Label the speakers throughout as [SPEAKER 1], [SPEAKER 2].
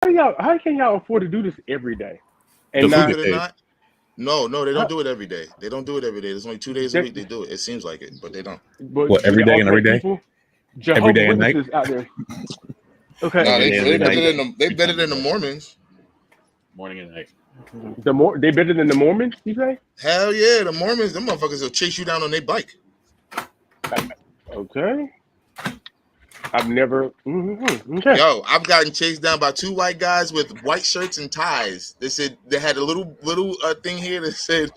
[SPEAKER 1] How can y'all afford to do this every day?
[SPEAKER 2] The
[SPEAKER 1] And
[SPEAKER 2] food
[SPEAKER 1] not
[SPEAKER 2] is
[SPEAKER 3] Believe it or
[SPEAKER 2] paid.
[SPEAKER 3] not, no, they don't
[SPEAKER 1] huh,
[SPEAKER 3] do it every day. They don't do it every day. There's only 2 days a
[SPEAKER 1] that,
[SPEAKER 3] week they do it. It seems like it, but they don't.
[SPEAKER 2] What,
[SPEAKER 1] but
[SPEAKER 2] every
[SPEAKER 1] they
[SPEAKER 2] day and
[SPEAKER 1] also
[SPEAKER 2] every
[SPEAKER 1] have
[SPEAKER 2] day?
[SPEAKER 1] people,
[SPEAKER 2] Every
[SPEAKER 1] Jehovah
[SPEAKER 2] day and night?
[SPEAKER 1] Witnesses out there. Okay,
[SPEAKER 3] No,
[SPEAKER 2] Every
[SPEAKER 3] they
[SPEAKER 2] day and
[SPEAKER 3] they
[SPEAKER 2] every
[SPEAKER 3] better
[SPEAKER 2] night?
[SPEAKER 3] than the they
[SPEAKER 2] Three
[SPEAKER 3] better
[SPEAKER 2] times a
[SPEAKER 3] than the
[SPEAKER 2] day.
[SPEAKER 3] Mormons.
[SPEAKER 2] Morning and night.
[SPEAKER 1] they better than the Mormons. You say?
[SPEAKER 3] Hell yeah, the Mormons, them motherfuckers will chase you down on their bike.
[SPEAKER 1] Uh, Okay, I've never. Okay.
[SPEAKER 3] Yo, I've gotten chased down by two white guys with white shirts and ties. They said they had a little thing here that said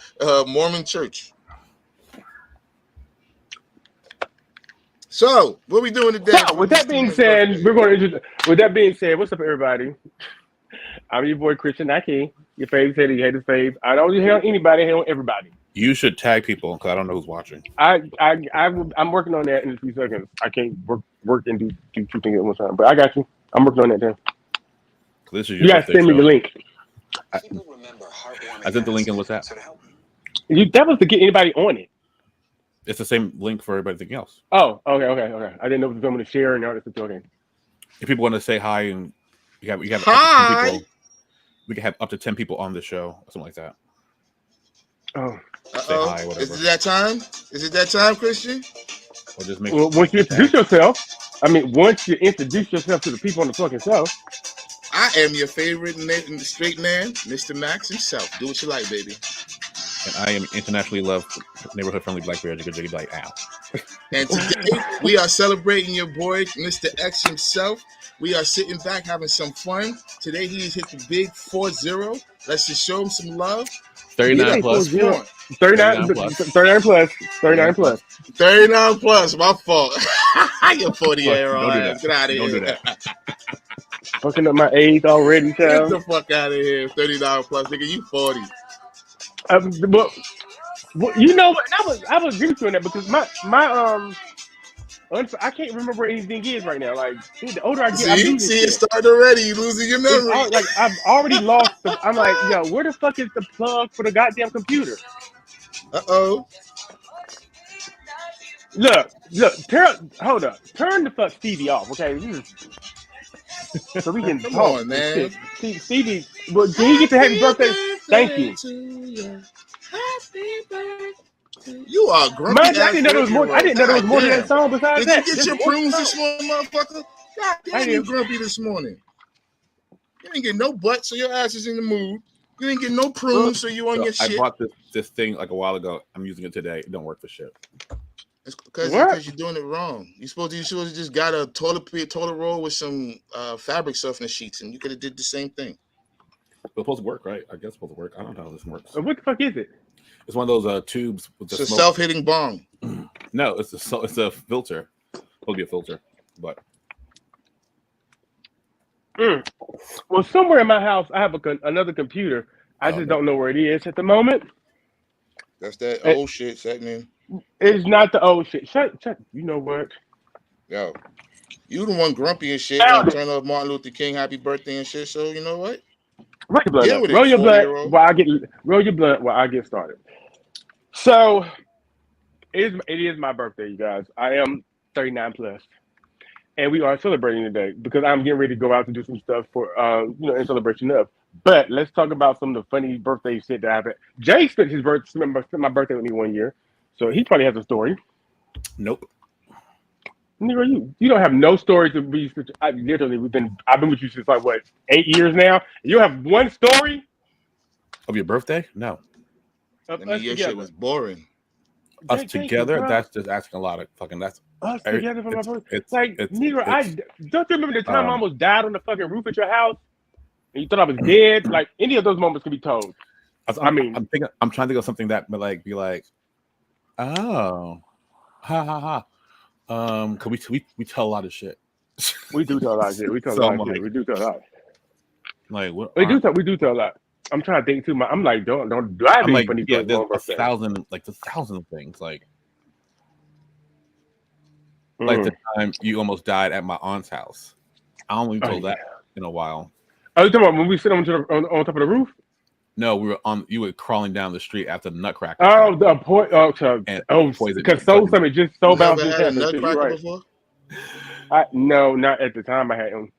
[SPEAKER 3] Mormon Church. So, what we doing
[SPEAKER 1] So,
[SPEAKER 3] today for
[SPEAKER 1] with that
[SPEAKER 3] Mr.
[SPEAKER 1] being
[SPEAKER 3] Man's
[SPEAKER 1] said,
[SPEAKER 3] birthday?
[SPEAKER 1] we're going to. With that being said, what's up, everybody? I'm your boy Xtian Aki. Your favorite said he hate his fave. I don't hate on anybody. I hate on everybody.
[SPEAKER 2] You should tag people because I don't know who's watching.
[SPEAKER 1] I'm working on that in a few seconds. I can't work and do two things at one time, but I got you. I'm working on that. Then
[SPEAKER 2] 'Cause this is your
[SPEAKER 1] you guys
[SPEAKER 2] birthday
[SPEAKER 1] send me the
[SPEAKER 2] show.
[SPEAKER 1] link.
[SPEAKER 2] I, I sent the link in WhatsApp.
[SPEAKER 1] That was to get anybody on it.
[SPEAKER 2] It's the same link for everything else.
[SPEAKER 1] Oh, okay. I didn't know if it was going to share and all this. Okay.
[SPEAKER 2] If people want to say hi and we have up to 10
[SPEAKER 3] Hi.
[SPEAKER 2] people, we can have up to 10 people on the show, or something like that.
[SPEAKER 1] Oh,
[SPEAKER 2] Say hi,
[SPEAKER 3] Is
[SPEAKER 2] whatever.
[SPEAKER 3] it that time? Is it that time, Christian?
[SPEAKER 2] Or just make
[SPEAKER 1] well, once you
[SPEAKER 2] the
[SPEAKER 1] introduce
[SPEAKER 2] tags.
[SPEAKER 1] yourself, once you introduce yourself to the people on the fucking show,
[SPEAKER 3] I am your favorite straight man, Mr. Max himself. Do what you like, baby.
[SPEAKER 2] And I am internationally loved neighborhood friendly black bear, jigga jigga like ow.
[SPEAKER 3] And today we are celebrating your boy, Mr. X himself. We are sitting back having some fun. Today he's hit the big 4-0. Let's just show him some love.
[SPEAKER 1] did you
[SPEAKER 2] 39
[SPEAKER 1] say
[SPEAKER 2] plus.
[SPEAKER 1] 40?
[SPEAKER 2] 39 plus.
[SPEAKER 1] 39 plus, 39
[SPEAKER 2] 39
[SPEAKER 1] plus.
[SPEAKER 2] plus.
[SPEAKER 3] 39 plus, my fault. You're 40
[SPEAKER 2] Fuck,
[SPEAKER 3] year old
[SPEAKER 2] don't do
[SPEAKER 3] ass.
[SPEAKER 2] that.
[SPEAKER 3] Get out of
[SPEAKER 2] Don't do
[SPEAKER 3] here.
[SPEAKER 2] that.
[SPEAKER 1] Fucking up my age already,
[SPEAKER 3] Get
[SPEAKER 1] child.
[SPEAKER 3] the fuck out of here. 39 plus, nigga. You 40.
[SPEAKER 1] But you know what? I was agree with you on that because my. I can't remember where anything is right now. Like the older I get, I'm
[SPEAKER 3] See?
[SPEAKER 1] losing
[SPEAKER 3] See, it
[SPEAKER 1] shit.
[SPEAKER 3] started already. You losing your
[SPEAKER 1] It's
[SPEAKER 3] memory.
[SPEAKER 1] all like I've already lost. I'm like, yo, where the fuck is the plug for the goddamn computer?
[SPEAKER 3] Uh-oh.
[SPEAKER 1] Hold up, turn the fuck Stevie off, okay? So we can
[SPEAKER 3] Come
[SPEAKER 1] talk
[SPEAKER 3] on,
[SPEAKER 1] and
[SPEAKER 3] man.
[SPEAKER 1] shit. Stevie, well, can you get the happy
[SPEAKER 3] Happy
[SPEAKER 1] birthday? Thank
[SPEAKER 3] birthday
[SPEAKER 1] you.
[SPEAKER 3] to you. Happy birthday. You are a grumpy
[SPEAKER 1] Mind you,
[SPEAKER 3] ass 40-year-old.
[SPEAKER 1] I didn't know there
[SPEAKER 3] God
[SPEAKER 1] was more to that
[SPEAKER 3] damn.
[SPEAKER 1] song besides
[SPEAKER 3] Did you
[SPEAKER 1] that.
[SPEAKER 3] get
[SPEAKER 1] There's
[SPEAKER 3] your
[SPEAKER 1] more to the
[SPEAKER 3] prunes this
[SPEAKER 1] song.
[SPEAKER 3] morning, motherfucker? God
[SPEAKER 1] I
[SPEAKER 3] damn, you
[SPEAKER 1] do.
[SPEAKER 3] grumpy this morning. You didn't get no butt, so your ass is in the mood. You didn't get no
[SPEAKER 1] Uh,
[SPEAKER 3] prunes, so you on
[SPEAKER 2] So
[SPEAKER 3] your
[SPEAKER 2] I
[SPEAKER 3] shit.
[SPEAKER 2] bought this thing like a while ago. I'm using it today. It don't work for shit.
[SPEAKER 3] It's because
[SPEAKER 1] what?
[SPEAKER 3] you're doing it wrong. You should have just got a toilet roll with some fabric softener sheets, and you could have did the same thing.
[SPEAKER 2] It's supposed to work, right? I guess it's supposed to work. I don't know how this works.
[SPEAKER 1] What the fuck is it?
[SPEAKER 2] It's one of those tubes with the
[SPEAKER 3] It's a
[SPEAKER 2] smoke.
[SPEAKER 3] self-hitting bong.
[SPEAKER 2] No, it's a filter. It's supposed to be a filter, but
[SPEAKER 1] Well, somewhere in my house, I have another computer. I just
[SPEAKER 2] no.
[SPEAKER 1] don't know where it is at the moment.
[SPEAKER 3] That's that
[SPEAKER 1] It,
[SPEAKER 3] old shit setting in.
[SPEAKER 1] it's not the old shit. Shut. You know what?
[SPEAKER 3] Yo, you the one grumpy and shit. Want
[SPEAKER 1] Found
[SPEAKER 3] to
[SPEAKER 1] it.
[SPEAKER 3] turn up Martin Luther King happy birthday and shit. So you know what?
[SPEAKER 1] Roll your blunt
[SPEAKER 3] Deal
[SPEAKER 1] up.
[SPEAKER 3] with it,
[SPEAKER 1] Roll your blunt
[SPEAKER 3] 40-year-old.
[SPEAKER 1] while I get roll your blunt while I get started. So it is my birthday, you guys. I am 39 plus, and we are celebrating today because I'm getting ready to go out to do some stuff for in celebration of. But let's talk about some of the funny birthday shit that happened. Jay spent my birthday with me one year, so he probably has a story.
[SPEAKER 2] Nope.
[SPEAKER 1] Nigga, you don't have no story to be. Literally, I've been with you since like what 8 years now. You have one story
[SPEAKER 2] Of your birthday? No.
[SPEAKER 1] of
[SPEAKER 3] I mean,
[SPEAKER 1] us
[SPEAKER 3] your shit
[SPEAKER 1] together.
[SPEAKER 3] was boring.
[SPEAKER 2] Us
[SPEAKER 1] Thank you,
[SPEAKER 2] together?
[SPEAKER 1] bro.
[SPEAKER 2] That's just asking a lot of fucking. That's
[SPEAKER 1] Us
[SPEAKER 2] every-
[SPEAKER 1] together for my birthday.
[SPEAKER 2] it's
[SPEAKER 1] Like,
[SPEAKER 2] it's
[SPEAKER 1] nigga,
[SPEAKER 2] it's
[SPEAKER 1] don't you remember the time I
[SPEAKER 2] um.
[SPEAKER 1] almost died on the fucking roof at your house and you thought I was dead? Like, any of those moments can be told. I mean,
[SPEAKER 2] I'm thinking. I'm trying to think of something that like be like, oh, ha ha ha. Cause we tell a lot of shit.
[SPEAKER 1] we do tell a lot of shit. We tell a
[SPEAKER 2] So
[SPEAKER 1] lot
[SPEAKER 2] I'm
[SPEAKER 1] of shit.
[SPEAKER 2] like,
[SPEAKER 1] We do tell a lot.
[SPEAKER 2] what?
[SPEAKER 1] We do tell a lot. I'm trying to think too. I'm like, don't do I have
[SPEAKER 2] I'm
[SPEAKER 1] any
[SPEAKER 2] like,
[SPEAKER 1] funny
[SPEAKER 2] yeah,
[SPEAKER 1] stories
[SPEAKER 2] there's
[SPEAKER 1] on my birthday?
[SPEAKER 2] a thousand things. Like
[SPEAKER 1] Mm.
[SPEAKER 2] the time you almost died at my aunt's house. I only
[SPEAKER 1] Oh,
[SPEAKER 2] told
[SPEAKER 1] yeah.
[SPEAKER 2] that in a while.
[SPEAKER 1] Oh, you talking about when we sit on top of the roof?
[SPEAKER 2] No, you were crawling down the street after the Nutcracker
[SPEAKER 1] Oh,
[SPEAKER 2] attack
[SPEAKER 1] the point.
[SPEAKER 2] and poison
[SPEAKER 1] Because so
[SPEAKER 2] fucking.
[SPEAKER 1] something just so
[SPEAKER 3] You
[SPEAKER 1] bound
[SPEAKER 3] ever
[SPEAKER 1] just
[SPEAKER 3] had a
[SPEAKER 1] happened. So you're
[SPEAKER 3] nutcracker
[SPEAKER 1] right.
[SPEAKER 3] before?
[SPEAKER 1] No, not at the time I had him.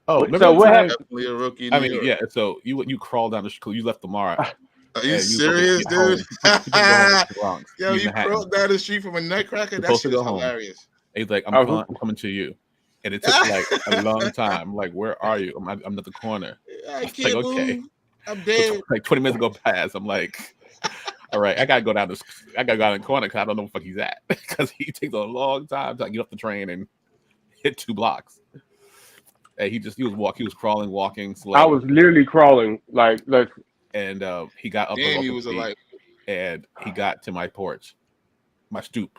[SPEAKER 2] Oh,
[SPEAKER 1] So what happened?
[SPEAKER 3] Definitely a rookie. In
[SPEAKER 2] I
[SPEAKER 3] New
[SPEAKER 2] mean,
[SPEAKER 3] York.
[SPEAKER 2] yeah. So you crawled down the street. You left Lamar.
[SPEAKER 3] Are you
[SPEAKER 2] and
[SPEAKER 3] serious,
[SPEAKER 2] you were
[SPEAKER 3] dude?
[SPEAKER 2] supposed to get home. You supposed to go home to the Bronx.
[SPEAKER 3] Yo,
[SPEAKER 2] He's
[SPEAKER 3] you
[SPEAKER 2] Manhattan.
[SPEAKER 3] crawled down the street from a nutcracker? That
[SPEAKER 2] Supposed
[SPEAKER 3] shit
[SPEAKER 2] to
[SPEAKER 3] is
[SPEAKER 2] go home.
[SPEAKER 3] hilarious.
[SPEAKER 2] He's like, I'm coming to you. And it took like a long time. I'm like, where are you? I'm at the corner.
[SPEAKER 3] I
[SPEAKER 2] Like,
[SPEAKER 3] can't
[SPEAKER 2] okay.
[SPEAKER 3] move. I'm
[SPEAKER 2] So
[SPEAKER 3] dead.
[SPEAKER 2] like 20 minutes go past. I'm like, all right, I gotta go down the corner because I don't know where the fuck he's at. Because he takes a long time to get off the train and hit 2 blocks. And he was crawling, walking slow.
[SPEAKER 1] I was literally crawling like
[SPEAKER 2] and he got up.
[SPEAKER 3] Damn,
[SPEAKER 2] off
[SPEAKER 3] he
[SPEAKER 2] his
[SPEAKER 3] was
[SPEAKER 2] feet,
[SPEAKER 3] alive.
[SPEAKER 2] and he got to my porch, my stoop,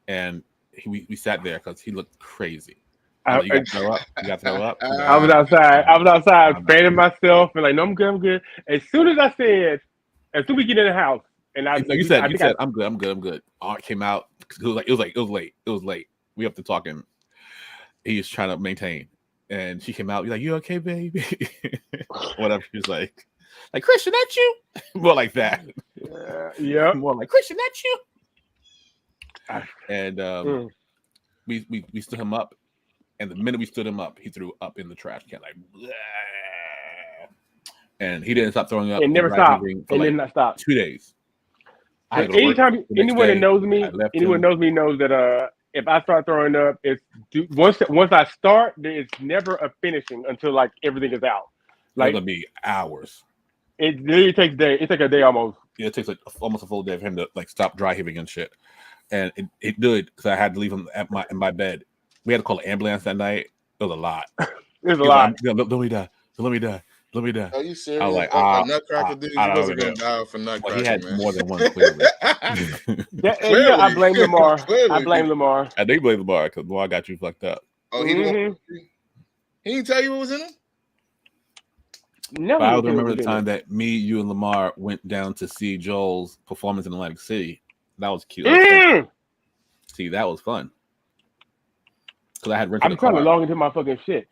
[SPEAKER 2] and we sat there because he looked crazy. You got to throw up. You got to throw up.
[SPEAKER 1] I was outside fanning myself and like, no, I'm good. As soon as we get in the house, and
[SPEAKER 2] you said, I'm good. Art came out. It was late. We up to talking. He was trying to maintain, and she came out. You're like, you okay, baby? Whatever. She was like Christian, that's you. More like that.
[SPEAKER 1] Yeah.
[SPEAKER 2] More like Christian, that's you. And we stood him up, and the minute we stood him up, he threw up in the trash can, like, bleh. And he didn't stop throwing up.
[SPEAKER 1] It never stopped. It did not stop.
[SPEAKER 2] 2 days.
[SPEAKER 1] Anytime anyone knows me knows that if I start throwing up, it's once I start, it's never a finishing until like everything is out. Like,
[SPEAKER 2] it's gonna be hours.
[SPEAKER 1] It literally takes day. It takes a day almost.
[SPEAKER 2] Yeah, it takes like almost a full day for him to like stop dry heaving and shit. And it did because I had to leave him in my bed. We had to call an ambulance that night. It was a lot.
[SPEAKER 1] It was a lot.
[SPEAKER 2] Let me die.
[SPEAKER 3] Are you serious?
[SPEAKER 2] I was like,
[SPEAKER 3] nutcracker dude, you wasn't gonna die for nutcracker.
[SPEAKER 2] Well, he had
[SPEAKER 3] man.
[SPEAKER 2] more than one, clearly.
[SPEAKER 1] Yeah, I blame Lamar. I blame Lamar.
[SPEAKER 2] I do blame Lamar because Lamar got you fucked up.
[SPEAKER 3] Oh, he didn't tell you what was in him?
[SPEAKER 1] No,
[SPEAKER 2] I remember the time that me, you, and Lamar went down to see Joel's performance in Atlantic City. That was cute. See, that was fun. Because I had rented.
[SPEAKER 1] I'm trying to log into my fucking shit.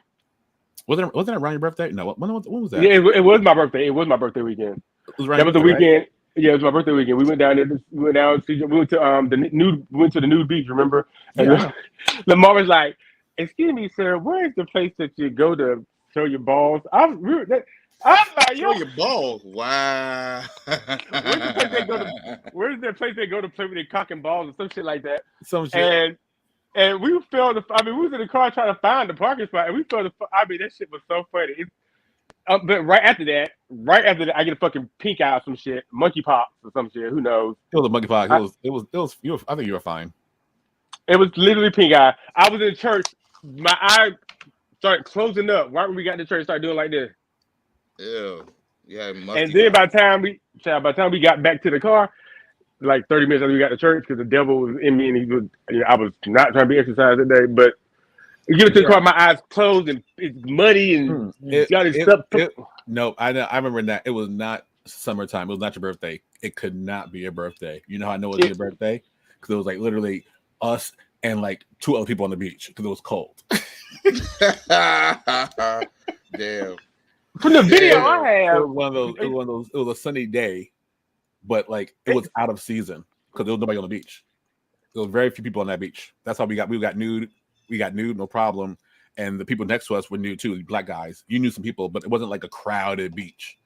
[SPEAKER 2] Wasn't it around your birthday? No. When was that?
[SPEAKER 1] Yeah, it was my birthday. It was my birthday weekend. That was the weekend. Right? Yeah, it was my birthday weekend. We went down there. We went to the nude beach. Remember? And
[SPEAKER 2] yeah.
[SPEAKER 1] Lamar was like, "Excuse me, sir. Where is the place that you go to show your balls?" I'm like,
[SPEAKER 3] "Show your balls." Wow.
[SPEAKER 1] Where's the place they go to play with their cock and balls and some shit like that?
[SPEAKER 2] Some shit.
[SPEAKER 1] And we fell. We was in the car trying to find the parking spot, and we fell. That shit was so funny. But right after that, I get a fucking pink eye or some shit, monkeypox or some shit. Who knows?
[SPEAKER 2] It was a monkeypox. It was. I think you were fine.
[SPEAKER 1] It was literally pink eye. I was in church. My eye started closing up right when we got to church. Started doing like this.
[SPEAKER 3] Ew. Yeah.
[SPEAKER 1] And then by the time we got back to the car, like 30 minutes after we got to church, because the devil was in me, and I was not trying to be exercised today, but you get to the car, my eyes closed and it's muddy and stuff.
[SPEAKER 2] No, I remember that it was not summertime. It was not your birthday. It could not be your birthday. You know how I know it was your birthday? Because it was like literally us and like 2 other people on the beach because it was cold.
[SPEAKER 3] Damn.
[SPEAKER 1] From the video I have,
[SPEAKER 2] it was a sunny day, but like it was out of season because there was nobody on the beach. There was very few people on that beach. That's how we got nude. We got nude, no problem. And the people next to us were nude too, black guys. You knew some people, but it wasn't like a crowded beach.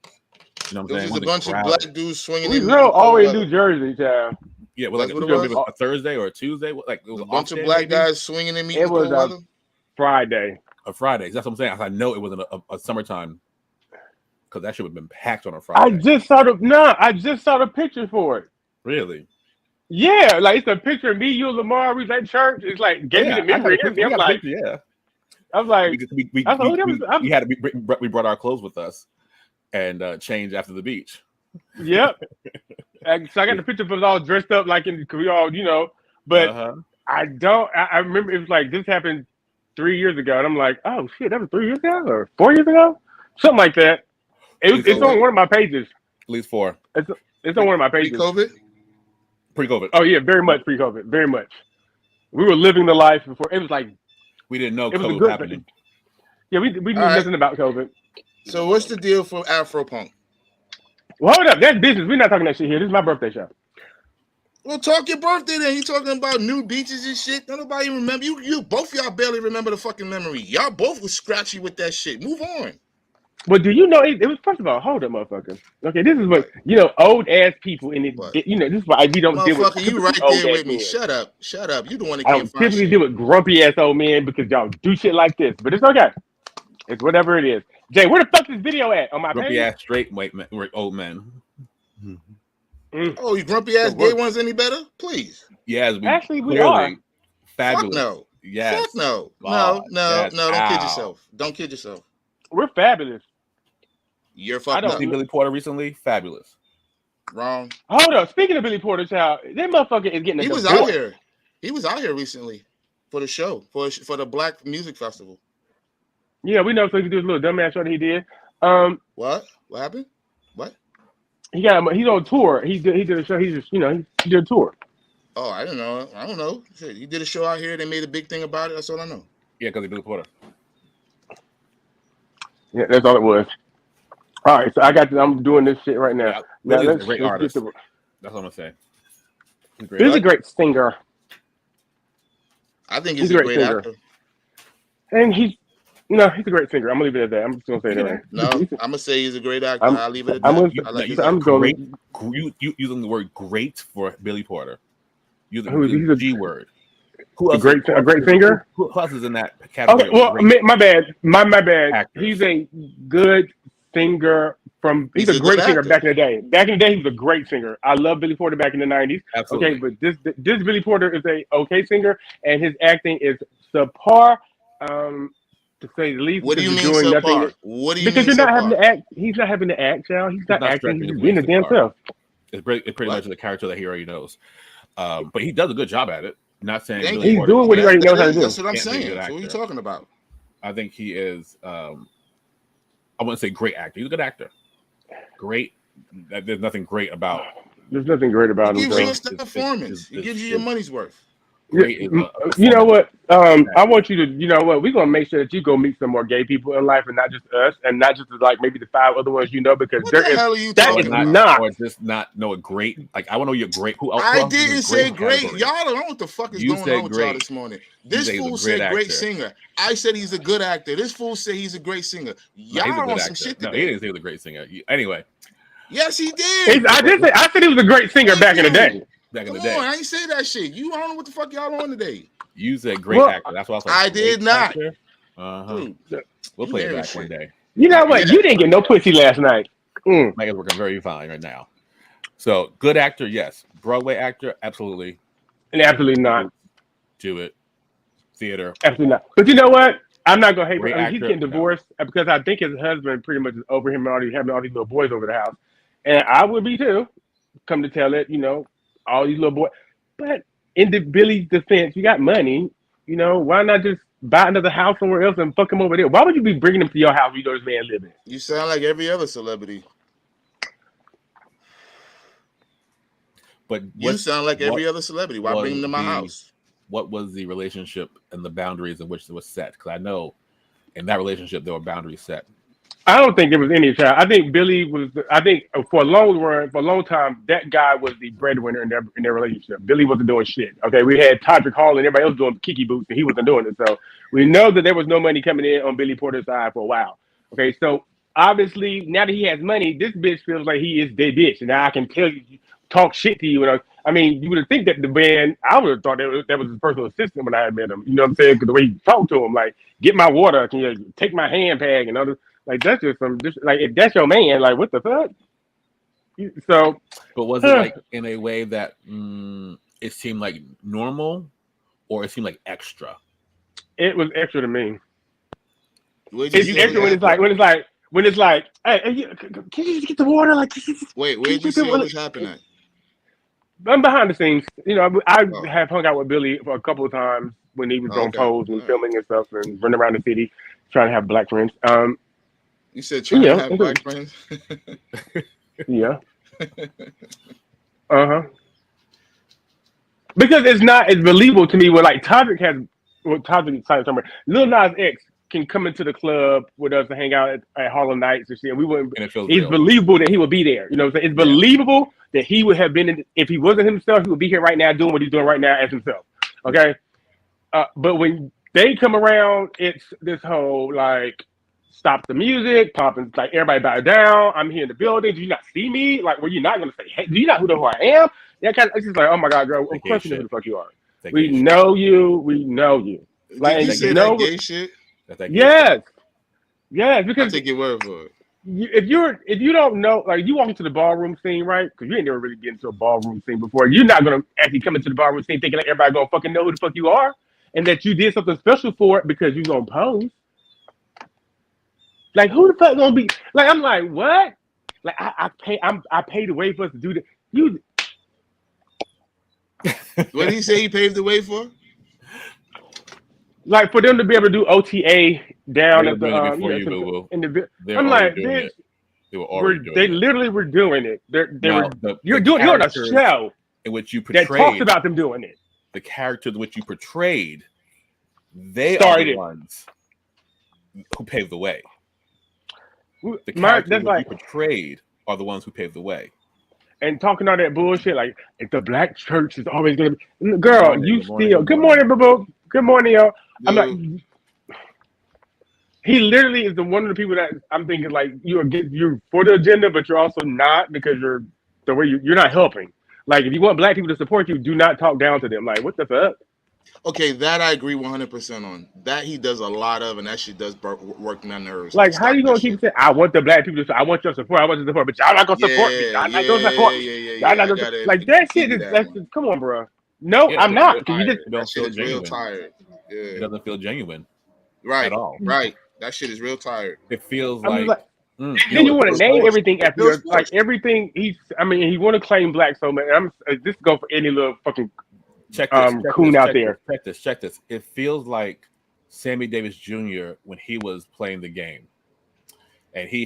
[SPEAKER 2] You know what I'm saying?
[SPEAKER 3] It was a bunch of black dudes swinging.
[SPEAKER 1] We drove all the way in New Jersey, child.
[SPEAKER 2] Yeah, well, like a Thursday or a Tuesday. Like it was
[SPEAKER 3] a bunch of black guys swinging and meeting.
[SPEAKER 1] It was a Friday.
[SPEAKER 2] A Friday. That's what I'm saying. I know it wasn't a summertime because that should have been packed on a Friday.
[SPEAKER 1] I just saw the picture for it.
[SPEAKER 2] Really?
[SPEAKER 1] Yeah, like it's a picture of me, you, and Lamar. We was at church. It's like gave me the memory. I'm like, I was like,
[SPEAKER 2] we brought our clothes with us and changed after the beach.
[SPEAKER 1] Yep. So I got the picture of us all dressed up like we all, but I remember it was like this happened 3 years ago, and I'm like, oh shit, that was 3 years ago or 4 years ago, something like that. It's on one of my pages.
[SPEAKER 2] At least 4.
[SPEAKER 1] It's on one of my pages.
[SPEAKER 2] Pre-COVID.
[SPEAKER 1] Oh yeah, very much pre-COVID. Very much. We were living the life before. It was like
[SPEAKER 2] we didn't know COVID was happening.
[SPEAKER 1] Yeah, we knew nothing about COVID.
[SPEAKER 3] So what's the deal for Afro Punk?
[SPEAKER 1] Well, hold up, that's business. We're not talking that shit here. This is my birthday show.
[SPEAKER 3] Well, talk your birthday then. You talking about new beaches and shit. Don't nobody remember. You both y'all barely remember the fucking memory. Y'all both was scratchy with that shit. Move on.
[SPEAKER 1] Well, do you know it was first of all, hold up, motherfucker. Okay, this is what old ass people in it.
[SPEAKER 3] What?
[SPEAKER 1] This is why we don't deal with
[SPEAKER 3] Motherfucker, you right
[SPEAKER 1] old
[SPEAKER 3] there
[SPEAKER 1] ass
[SPEAKER 3] with me.
[SPEAKER 1] men.
[SPEAKER 3] Shut up. You the one that
[SPEAKER 1] I
[SPEAKER 3] can't
[SPEAKER 1] don't
[SPEAKER 3] find
[SPEAKER 1] typically
[SPEAKER 3] shit.
[SPEAKER 1] deal with grumpy ass old men because y'all do shit like this. But it's okay. It's whatever it is. Jay, where the fuck is this video at on my
[SPEAKER 2] Grumpy
[SPEAKER 1] page?
[SPEAKER 2] ass straight white men, old men.
[SPEAKER 3] Oh, you grumpy ass gay ones any better? Please.
[SPEAKER 2] Yes,
[SPEAKER 1] Actually, we
[SPEAKER 2] clearly
[SPEAKER 1] are.
[SPEAKER 2] fabulous.
[SPEAKER 3] Fuck no.
[SPEAKER 2] Yes.
[SPEAKER 3] Fuck no.
[SPEAKER 2] Oh,
[SPEAKER 3] No.
[SPEAKER 2] yes.
[SPEAKER 3] Don't kid yourself. Don't kid yourself.
[SPEAKER 1] We're fabulous.
[SPEAKER 3] You're
[SPEAKER 1] I
[SPEAKER 3] fucked
[SPEAKER 1] don't
[SPEAKER 3] up.
[SPEAKER 2] See Billy Porter recently? Fabulous.
[SPEAKER 3] Wrong.
[SPEAKER 1] Hold up. Speaking of Billy Porter, child, that motherfucker is getting a
[SPEAKER 3] He was
[SPEAKER 1] divorce.
[SPEAKER 3] out here. He was out here recently for the show for the Black Music Festival.
[SPEAKER 1] Yeah, we know. So he could do his little dumbass show that he did.
[SPEAKER 3] What? What happened? What?
[SPEAKER 1] He's on tour. He did a show. He did a tour.
[SPEAKER 3] Oh, I don't know. I don't know. Shit, he did a show out here. They made a big thing about it. That's all I know.
[SPEAKER 2] Yeah, because of Billy Porter.
[SPEAKER 1] Yeah, that's all it was. All right, so I'm doing this shit right now.
[SPEAKER 2] Yeah,
[SPEAKER 1] Now
[SPEAKER 2] Billy's a great artist.
[SPEAKER 1] That's
[SPEAKER 2] what I'm gonna say.
[SPEAKER 1] He's a great singer,
[SPEAKER 3] I think he's a great
[SPEAKER 1] singer.
[SPEAKER 3] actor.
[SPEAKER 1] And he's a great singer. I'm gonna leave it at that. I'm just gonna say that. Right.
[SPEAKER 3] No, I'm gonna say he's a great actor. I'll leave it at that.
[SPEAKER 2] You using the word "great" for Billy Porter. Using
[SPEAKER 1] he's
[SPEAKER 2] the G word. Who else?
[SPEAKER 1] A great singer.
[SPEAKER 2] Who else is in that category?
[SPEAKER 1] Okay, well, my bad. My bad.
[SPEAKER 2] Actors.
[SPEAKER 1] He's a good singer. He's a great singer back in the day. Back in the day, he was a great singer. I love Billy Porter back in the 90s.
[SPEAKER 2] Absolutely.
[SPEAKER 1] Okay, but this Billy Porter is a okay singer, and his acting is subpar, to say the least.
[SPEAKER 3] What do you mean
[SPEAKER 1] doing
[SPEAKER 3] subpar? What do you
[SPEAKER 1] because
[SPEAKER 3] mean
[SPEAKER 1] you're not
[SPEAKER 3] subpar?
[SPEAKER 1] having to act. He's not having to act, child. He's not acting. He's being his damn self.
[SPEAKER 2] It's pretty much the character that he already knows. But he does a good job at it. Not saying
[SPEAKER 1] he's doing what he already knows how to do.
[SPEAKER 3] That's what I'm saying. So what are you talking about?
[SPEAKER 2] I think he is. I wouldn't say great actor. He's a good actor. Great. There's nothing great about.
[SPEAKER 1] There's nothing great about him.
[SPEAKER 3] He gives you a performance. He gives you your money's worth.
[SPEAKER 1] You know what? I want you to. You know what? We're gonna make sure that you go meet some more gay people in life, and not just us, and not just like maybe the 5 other ones you know. Because
[SPEAKER 3] what the hell are you talking about?
[SPEAKER 1] Not,
[SPEAKER 2] or just not know a great. Like I want to know you're great. Who else?
[SPEAKER 3] I didn't say great.
[SPEAKER 2] Category.
[SPEAKER 3] Y'all don't know what the fuck is going on with y'all this morning. This fool said great singer. I said he's a good actor. This fool said he's a great singer. Y'all on some shit today.
[SPEAKER 2] No, he didn't say he was a great singer. Anyway.
[SPEAKER 3] Yes, he did.
[SPEAKER 1] I said he was a great singer back in the day.
[SPEAKER 3] Come on, I ain't say that shit. I don't know what the fuck y'all on today.
[SPEAKER 2] You said great actor. That's what I was like.
[SPEAKER 3] I did not.
[SPEAKER 2] We'll play it back one day.
[SPEAKER 1] You know what? You didn't get no pussy last night.
[SPEAKER 2] Megan's working very fine right now. So good actor, yes. Broadway actor, absolutely.
[SPEAKER 1] And absolutely not.
[SPEAKER 2] Do it. Theater.
[SPEAKER 1] Absolutely not. But you know what? I'm not gonna hate him. He's getting divorced because I think his husband pretty much is over him already having all these little boys over the house. And I would be too. Come to tell it, all these little boys. But in Billy's defense, you got money. Why not just buy another house somewhere else and fuck him over there? Why would you be bringing him to your house where you know this man living?
[SPEAKER 3] You sound like every other celebrity.
[SPEAKER 2] But
[SPEAKER 3] you sound like every other celebrity. Why bring him to my house?
[SPEAKER 2] What was the relationship and the boundaries in which it was set? Because I know in that relationship there were boundaries set.
[SPEAKER 1] I don't think there was any child. I think Billy was. I think for a long time, that guy was the breadwinner in their relationship. Billy wasn't doing shit. Okay, we had Todrick Hall and everybody else doing Kiki boots, and he wasn't doing it. So we know that there was no money coming in on Billy Porter's side for a while. Okay, so obviously now that he has money, this bitch feels like he is the bitch, and now I can tell you, talk shit to you. I mean, you would think that the man. I would have thought that was his personal assistant when I had met him. You know what I'm saying? Because the way he talked to him, like, get my water, can you take my hand bag and other. Like that's just like if that's your man, like what the fuck? So,
[SPEAKER 2] but was it like in a way that it seemed like normal, or it seemed like extra?
[SPEAKER 1] It was extra to me. It's extra when it's like, hey, can you just get the water? Like,
[SPEAKER 3] wait, where did you see what's happening?
[SPEAKER 1] I'm behind the scenes. I have hung out with Billy for a couple of times when he was on pose and filming and stuff, and running around the city trying to have black friends.
[SPEAKER 3] You said trying to have black friends?
[SPEAKER 1] Yeah. Because it's not as believable to me when like Todrick has Todrick somewhere. Lil Nas X can come into the club with us to hang out at Harlem Nights and shit. We wouldn't.
[SPEAKER 2] And it feels
[SPEAKER 1] It's
[SPEAKER 2] real.
[SPEAKER 1] believable that he would be there. You know what I'm saying? It's believable that he would have been if he wasn't himself, he would be here right now doing what he's doing right now as himself. Okay. But when they come around, it's this whole like stop the music, popping like everybody bow down. I'm here in the building. Do you not see me? Like, were you not gonna say, hey, do you not know who I am? That kind of it's just like, oh my god, girl, of course you know who the fuck you are. We know you. We know you.
[SPEAKER 3] Like, you say that gay shit?
[SPEAKER 1] Yes. Yes, because
[SPEAKER 3] I'll take your word for it.
[SPEAKER 1] If you don't know, like you walk into the ballroom scene, right? Because you ain't never really been into a ballroom scene before. You're not gonna actually come into the ballroom scene thinking like everybody gonna fucking know who the fuck you are, and that you did something special for it because you gonna pose. Like who the fuck gonna be? Like I'm like what? Like I paid the way for us to do that. You.
[SPEAKER 3] What did he say? He paved the way for?
[SPEAKER 1] Like for them to be able to do OTA down at the
[SPEAKER 2] I'm
[SPEAKER 1] like, bitch, they literally were doing it. You're doing a show
[SPEAKER 2] in which you portrayed
[SPEAKER 1] that talks about them doing it.
[SPEAKER 2] The characters in which you portrayed, they
[SPEAKER 1] started
[SPEAKER 2] are the ones who paved the way. The
[SPEAKER 1] characters
[SPEAKER 2] that you portrayed are the ones who paved the way.
[SPEAKER 1] And talking all that bullshit, like if the black church is always gonna be, girl, good morning, boo. Good morning, yo. I'm like, he literally is one of the people that I'm thinking like you're for the agenda, but you're also not because you're the way you're not helping. Like if you want black people to support you, do not talk down to them. Like what the fuck?
[SPEAKER 3] Okay, that I agree 100% on. That he does a lot of, and that shit does work my nerves.
[SPEAKER 1] Like how you gonna keep saying I want the black people to? I want your support. I want your support, but y'all not gonna support me. Y'all not gonna support me. Y'all not gonna like that shit. That's just, come on, bro. No, I'm not.
[SPEAKER 3] That shit is real tired. Yeah.
[SPEAKER 2] It doesn't feel genuine,
[SPEAKER 3] right?
[SPEAKER 2] At all.
[SPEAKER 3] Right. That shit is real tired.
[SPEAKER 2] It feels like.
[SPEAKER 1] Then you want to name everything after like everything. He want to claim black so much. This go for any little fucking coon out there.
[SPEAKER 2] Check this. It feels like Sammy Davis Jr. when he was playing the game, and he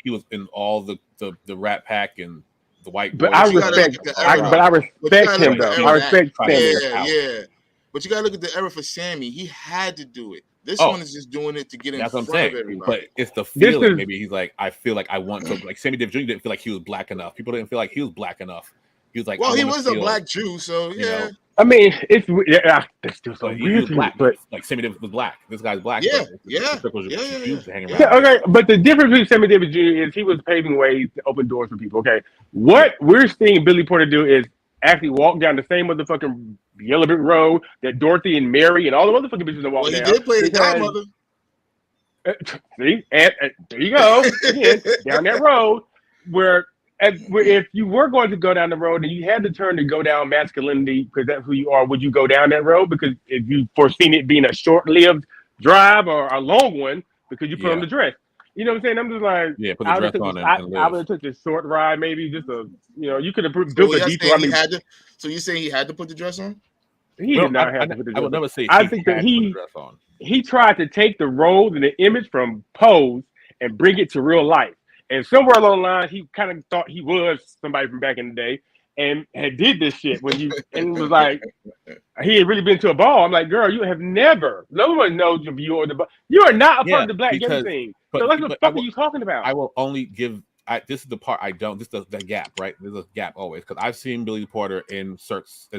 [SPEAKER 2] was in all the Rat Pack and the white.
[SPEAKER 1] But I respect him though. I respect Sammy.
[SPEAKER 3] Yeah. But you gotta look at the era for Sammy. He had to do it. This one is just doing it to get in front of everybody.
[SPEAKER 2] But it's the feeling. Maybe he's like, I feel like I want to. Like Sammy Davis Jr. didn't feel like he was black enough. People didn't feel like he was black enough. He was like,
[SPEAKER 3] well, he was a black Jew, so yeah.
[SPEAKER 2] You know,
[SPEAKER 1] I mean, it's still so weird,
[SPEAKER 2] but like Sammy Davis was black. This guy's black.
[SPEAKER 3] Yeah.
[SPEAKER 1] Okay, but the difference between Sammy Davis Jr. is he was paving ways to open doors for people. Okay, what we're seeing Billy Porter do is actually walk down the same motherfucking Yellow Brick Road that Dorothy and Mary and all the motherfucking bitches are walking down.
[SPEAKER 3] He did play the godmother.
[SPEAKER 1] See, and there you go. Again, down that road where if you were going to go down the road and you had to turn to go down masculinity because that's who you are, would you go down that road? Because if you foreseen it being a short-lived drive or a long one because you put on the dress. You know what I'm saying? I'm just like,
[SPEAKER 2] put the dress on
[SPEAKER 1] I would have took this short ride, maybe just you could have built a detour.
[SPEAKER 3] So you saying he had to put the dress on?
[SPEAKER 1] He did not have to put the dress on.
[SPEAKER 2] I would never say.
[SPEAKER 1] I think that he tried to take the role and the image from Pose and bring it to real life. And somewhere along the line, he kind of thought he was somebody from back in the day and had did this shit and was like, he had really been to a ball. I'm like, girl, you have never. No one knows if you are you are not a part of the black gay thing. So what the fuck are you talking about?
[SPEAKER 2] I will only give. This is the part I don't. This is the gap, right? There's a gap always because I've seen Billy Porter in circles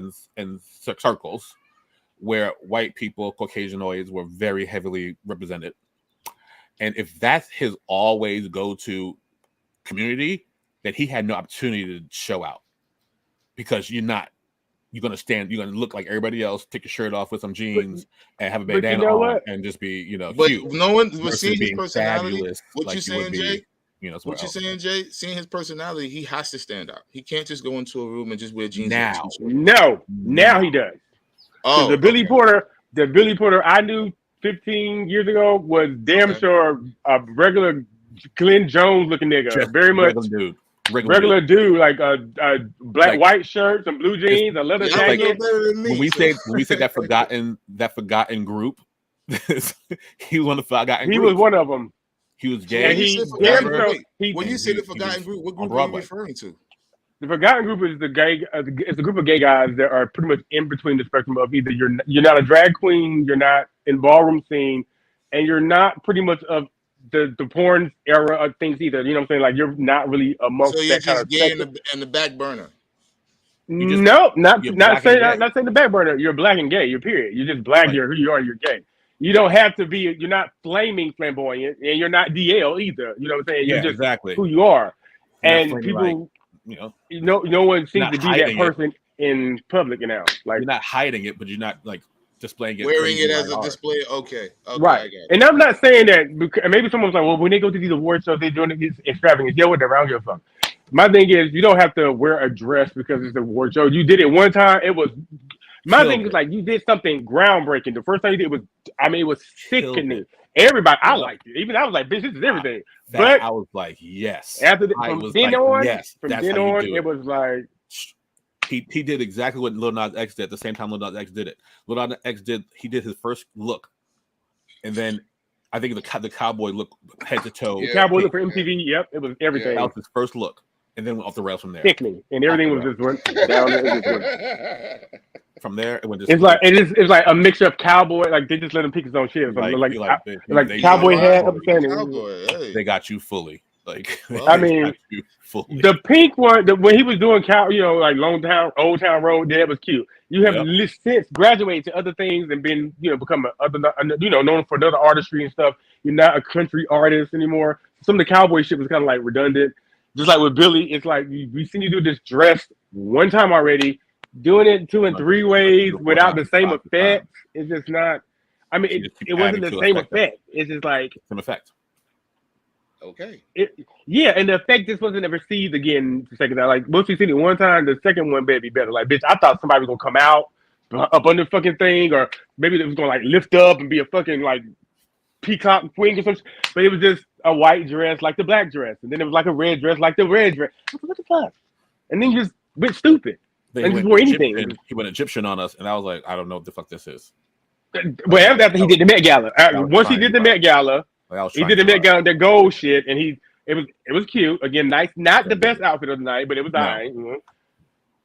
[SPEAKER 2] where white people, Caucasianoids, were very heavily represented. And if that's his always go-to community, then he had no opportunity to show out because you're going to look like everybody else, take your shirt off with some jeans and have a bandana on and just be,
[SPEAKER 3] but
[SPEAKER 2] cute.
[SPEAKER 3] No one was seeing his personality. What you saying, Jay?
[SPEAKER 2] What
[SPEAKER 3] you saying, Jay? Seeing his personality, he has to stand out. He can't just go into a room and just wear jeans.
[SPEAKER 1] Now he does. Oh, the Billy Porter I knew 15 years ago was damn sure a regular Glenn Jones looking nigga.
[SPEAKER 2] Just
[SPEAKER 1] very much regular dude, like a white shirt, some blue jeans, a leather jacket.
[SPEAKER 2] When we say that forgotten group, he was one of the forgotten.
[SPEAKER 1] He was one of them.
[SPEAKER 2] He was gay.
[SPEAKER 3] When you say the forgotten group, what group are you referring to?
[SPEAKER 1] The forgotten group is it's a group of gay guys that are pretty much in between the spectrum of either you're not a drag queen, you're not in ballroom scene, and you're not pretty much of the porn era of things either. You know what I'm saying? Like you're not really amongst
[SPEAKER 3] So you're
[SPEAKER 1] that kind
[SPEAKER 3] just
[SPEAKER 1] of
[SPEAKER 3] gay
[SPEAKER 1] spectrum.
[SPEAKER 3] in the back burner.
[SPEAKER 1] No,
[SPEAKER 2] you're black and gay.
[SPEAKER 1] not saying the back burner. You're black and gay. You're period. You're just black.
[SPEAKER 2] Right.
[SPEAKER 1] You're who you are. You're gay. You don't have to be. You're not flaming flamboyant, and you're not DL either. You know what I'm saying? You're
[SPEAKER 2] Yeah,
[SPEAKER 1] just
[SPEAKER 2] exactly.
[SPEAKER 1] who you are.
[SPEAKER 2] You're not
[SPEAKER 1] And
[SPEAKER 2] flaming
[SPEAKER 1] people,
[SPEAKER 2] like,
[SPEAKER 1] no one seems
[SPEAKER 2] not
[SPEAKER 1] to be that
[SPEAKER 2] hiding it.
[SPEAKER 1] person in public now. Like
[SPEAKER 2] you're not hiding it, but you're not like displaying it.
[SPEAKER 3] Wearing it as
[SPEAKER 2] crazy
[SPEAKER 3] a
[SPEAKER 2] hard.
[SPEAKER 3] display. Okay.
[SPEAKER 1] right.
[SPEAKER 3] I got it.
[SPEAKER 1] And I'm not saying that because maybe someone's like, well, when they go to these award shows, they're doing this extravagance. Yeah, whatever. I don't give a fuck. My thing is, you don't have to wear a dress because it's an award show. You did it one time. It was. My
[SPEAKER 2] Killed
[SPEAKER 1] thing
[SPEAKER 2] it.
[SPEAKER 1] is like you did something groundbreaking. The first time you did was, it was
[SPEAKER 2] Killed
[SPEAKER 1] sickening.
[SPEAKER 2] it.
[SPEAKER 1] Everybody, I
[SPEAKER 2] Yep.
[SPEAKER 1] liked it. Even I was like, bitch, this is everything.
[SPEAKER 2] That
[SPEAKER 1] But
[SPEAKER 2] I was like, yes.
[SPEAKER 1] after
[SPEAKER 2] I
[SPEAKER 1] from
[SPEAKER 2] was
[SPEAKER 1] then
[SPEAKER 2] like,
[SPEAKER 1] on,
[SPEAKER 2] yes,
[SPEAKER 1] from
[SPEAKER 2] that's
[SPEAKER 1] then
[SPEAKER 2] how you
[SPEAKER 1] on,
[SPEAKER 2] do
[SPEAKER 1] it was like
[SPEAKER 2] he did exactly what Lil Nas X did at the same time Lil Nas X did it. Lil Nas X did his first look, and then I think the cowboy look head to toe.
[SPEAKER 3] Yeah.
[SPEAKER 1] Cowboy look for MTV. Yep, it was everything.
[SPEAKER 2] That was his first look, and then went off the rails from there.
[SPEAKER 1] Sickening, and everything was just went down. It just went.
[SPEAKER 2] From there, it went. Just,
[SPEAKER 1] It's like it's like a mixture of cowboy. Like they just let him pick his own shit. Like cowboy hat. I'm saying
[SPEAKER 3] Cowboy, hey.
[SPEAKER 2] they got you fully. Like
[SPEAKER 3] Well,
[SPEAKER 1] I
[SPEAKER 2] they
[SPEAKER 1] mean,
[SPEAKER 2] got you fully.
[SPEAKER 1] the pink one, when he was doing like Old Town Road, that was cute. You have since graduated to other things and been, become known for another artistry and stuff. You're not a country artist anymore. Some of the cowboy shit was kind of like redundant. Just like with Billy, it's like we've seen you do this dress one time already. Doing it 2 and 3 ways without the same effect, it's just not. I mean, it wasn't the same effect. It's just like
[SPEAKER 2] some effect.
[SPEAKER 3] Okay.
[SPEAKER 1] And the effect just wasn't received again the second time. Like once we seen it one time, the second one better be better. Like, bitch, I thought somebody was gonna come out up on the fucking thing, or maybe it was gonna like lift up and be a fucking like peacock wing or something. But it was just a white dress like the black dress, and then it was like a red dress like the red dress. I was like, what the fuck? And then you just went stupid. And just wore anything.
[SPEAKER 2] He went Egyptian on us, and I was like, I don't know what the fuck this is.
[SPEAKER 1] Well, after he did the Met Gala, once he did the Met Gala, he did the Met Gala, the gold shit, and it was cute. Again, nice, not the best outfit of the night, but it was alright.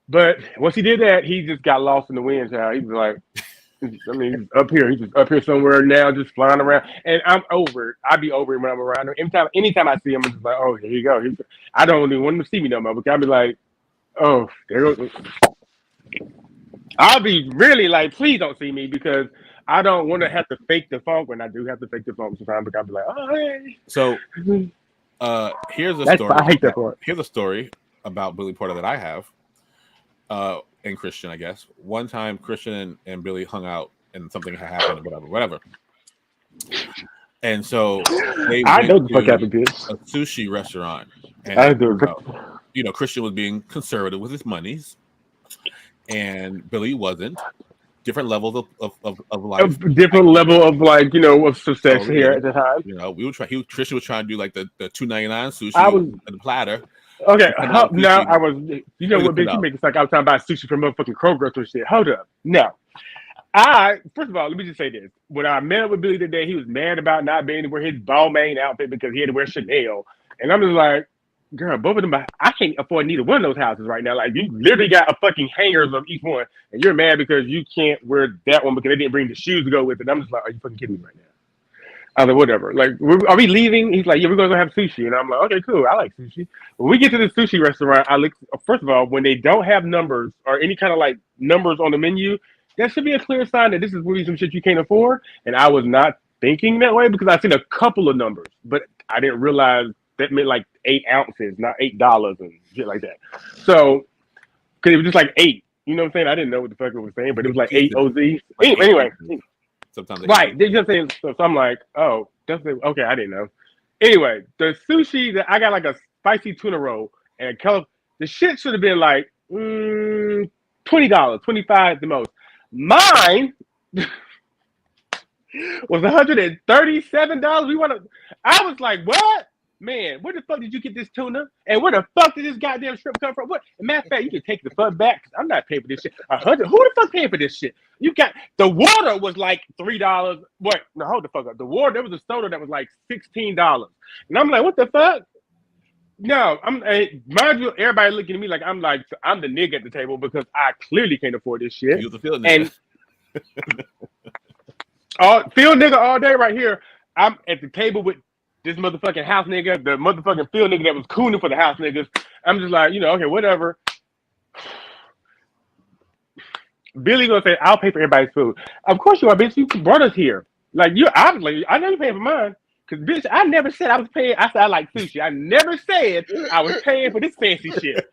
[SPEAKER 1] But once he did that, he just got lost in the wind. Child. He was like, he's up here. He's just up here somewhere now, just flying around. And I'm over it. I be over it when I'm around him. Anytime I see him, I'm just like, oh, here you go. I don't even want him to see me no more. Because I'll be like, oh, there goes. I'll be really like, please don't see me because I don't want to have to fake the funk when I do have to fake the funk sometimes. Because I'll be like, oh, hey.
[SPEAKER 2] So, here's a story.
[SPEAKER 1] I hate that part.
[SPEAKER 2] Here's a story about Billy Porter that I have, and Christian, I guess. One time, Christian and Billy hung out, and something had happened, or whatever. And so they
[SPEAKER 1] I know
[SPEAKER 2] went
[SPEAKER 1] the fuck
[SPEAKER 2] to
[SPEAKER 1] happened, bitch.
[SPEAKER 2] a sushi restaurant. And,
[SPEAKER 1] I do.
[SPEAKER 2] Christian was being conservative with his monies, and Billy wasn't. Different levels of life.
[SPEAKER 1] A different level of like, of success here at the time.
[SPEAKER 2] We would try. Christian was trying to do like the $2.99 sushi and the platter.
[SPEAKER 1] Okay, now I was. You know what, bitch? You make it like I was talking about sushi from motherfucking Kroger or shit. Hold up. No. First of all, let me just say this. When I met up with Billy today, he was mad about not being able to wear his Balmain outfit because he had to wear Chanel. And I'm just like, girl, both of them, I can't afford neither one of those houses right now. Like, you literally got a fucking hangers of each one, and you're mad because you can't wear that one because they didn't bring the shoes to go with it. I'm just like, are you fucking kidding me right now? I was like, whatever. Like, are we leaving? He's like, yeah, we're going to have sushi. And I'm like, okay, cool. I like sushi. When we get to the sushi restaurant, I look, first of all, when they don't have numbers or any kind of like numbers on the menu, that should be a clear sign that this is really some shit you can't afford. And I was not thinking that way because I've seen a couple of numbers, but I didn't realize that meant like 8 ounces, not $8 and shit like that. So, because it was just like 8. You know what I'm saying? I didn't know what the fuck it was saying, but it was like 8 OZ. Anyway.
[SPEAKER 2] Sometimes
[SPEAKER 1] right. They just saying, so I'm like, oh, definitely. Okay, I didn't know. Anyway, the sushi that I got like a spicy tuna roll and the shit should have been like $20, $25 at the most. Mine was $137. I was like, what? Man, where the fuck did you get this tuna? And where the fuck did this goddamn shrimp come from? What? Matter of fact, you can take the fuck back. I'm not paying for this shit. $100. Who the fuck paying for this shit? You got the water was like $3. Wait, no, hold the fuck up. The water, there was a soda that was like $16. And I'm like, what the fuck? No, mind you, everybody looking at me like I'm the nigga at the table because I clearly can't afford this shit.
[SPEAKER 2] You the feeling
[SPEAKER 1] and field nigga all day right here. I'm at the table with this motherfucking house nigga, the motherfucking field nigga that was cooning for the house niggas. I'm just like, okay, whatever. Billy gonna say, I'll pay for everybody's food. Of course you are, bitch. You brought us here. Like you obviously, I know you paying for mine. Cause bitch, I never said I was paying. I said I like sushi. I never said I was paying for this fancy shit.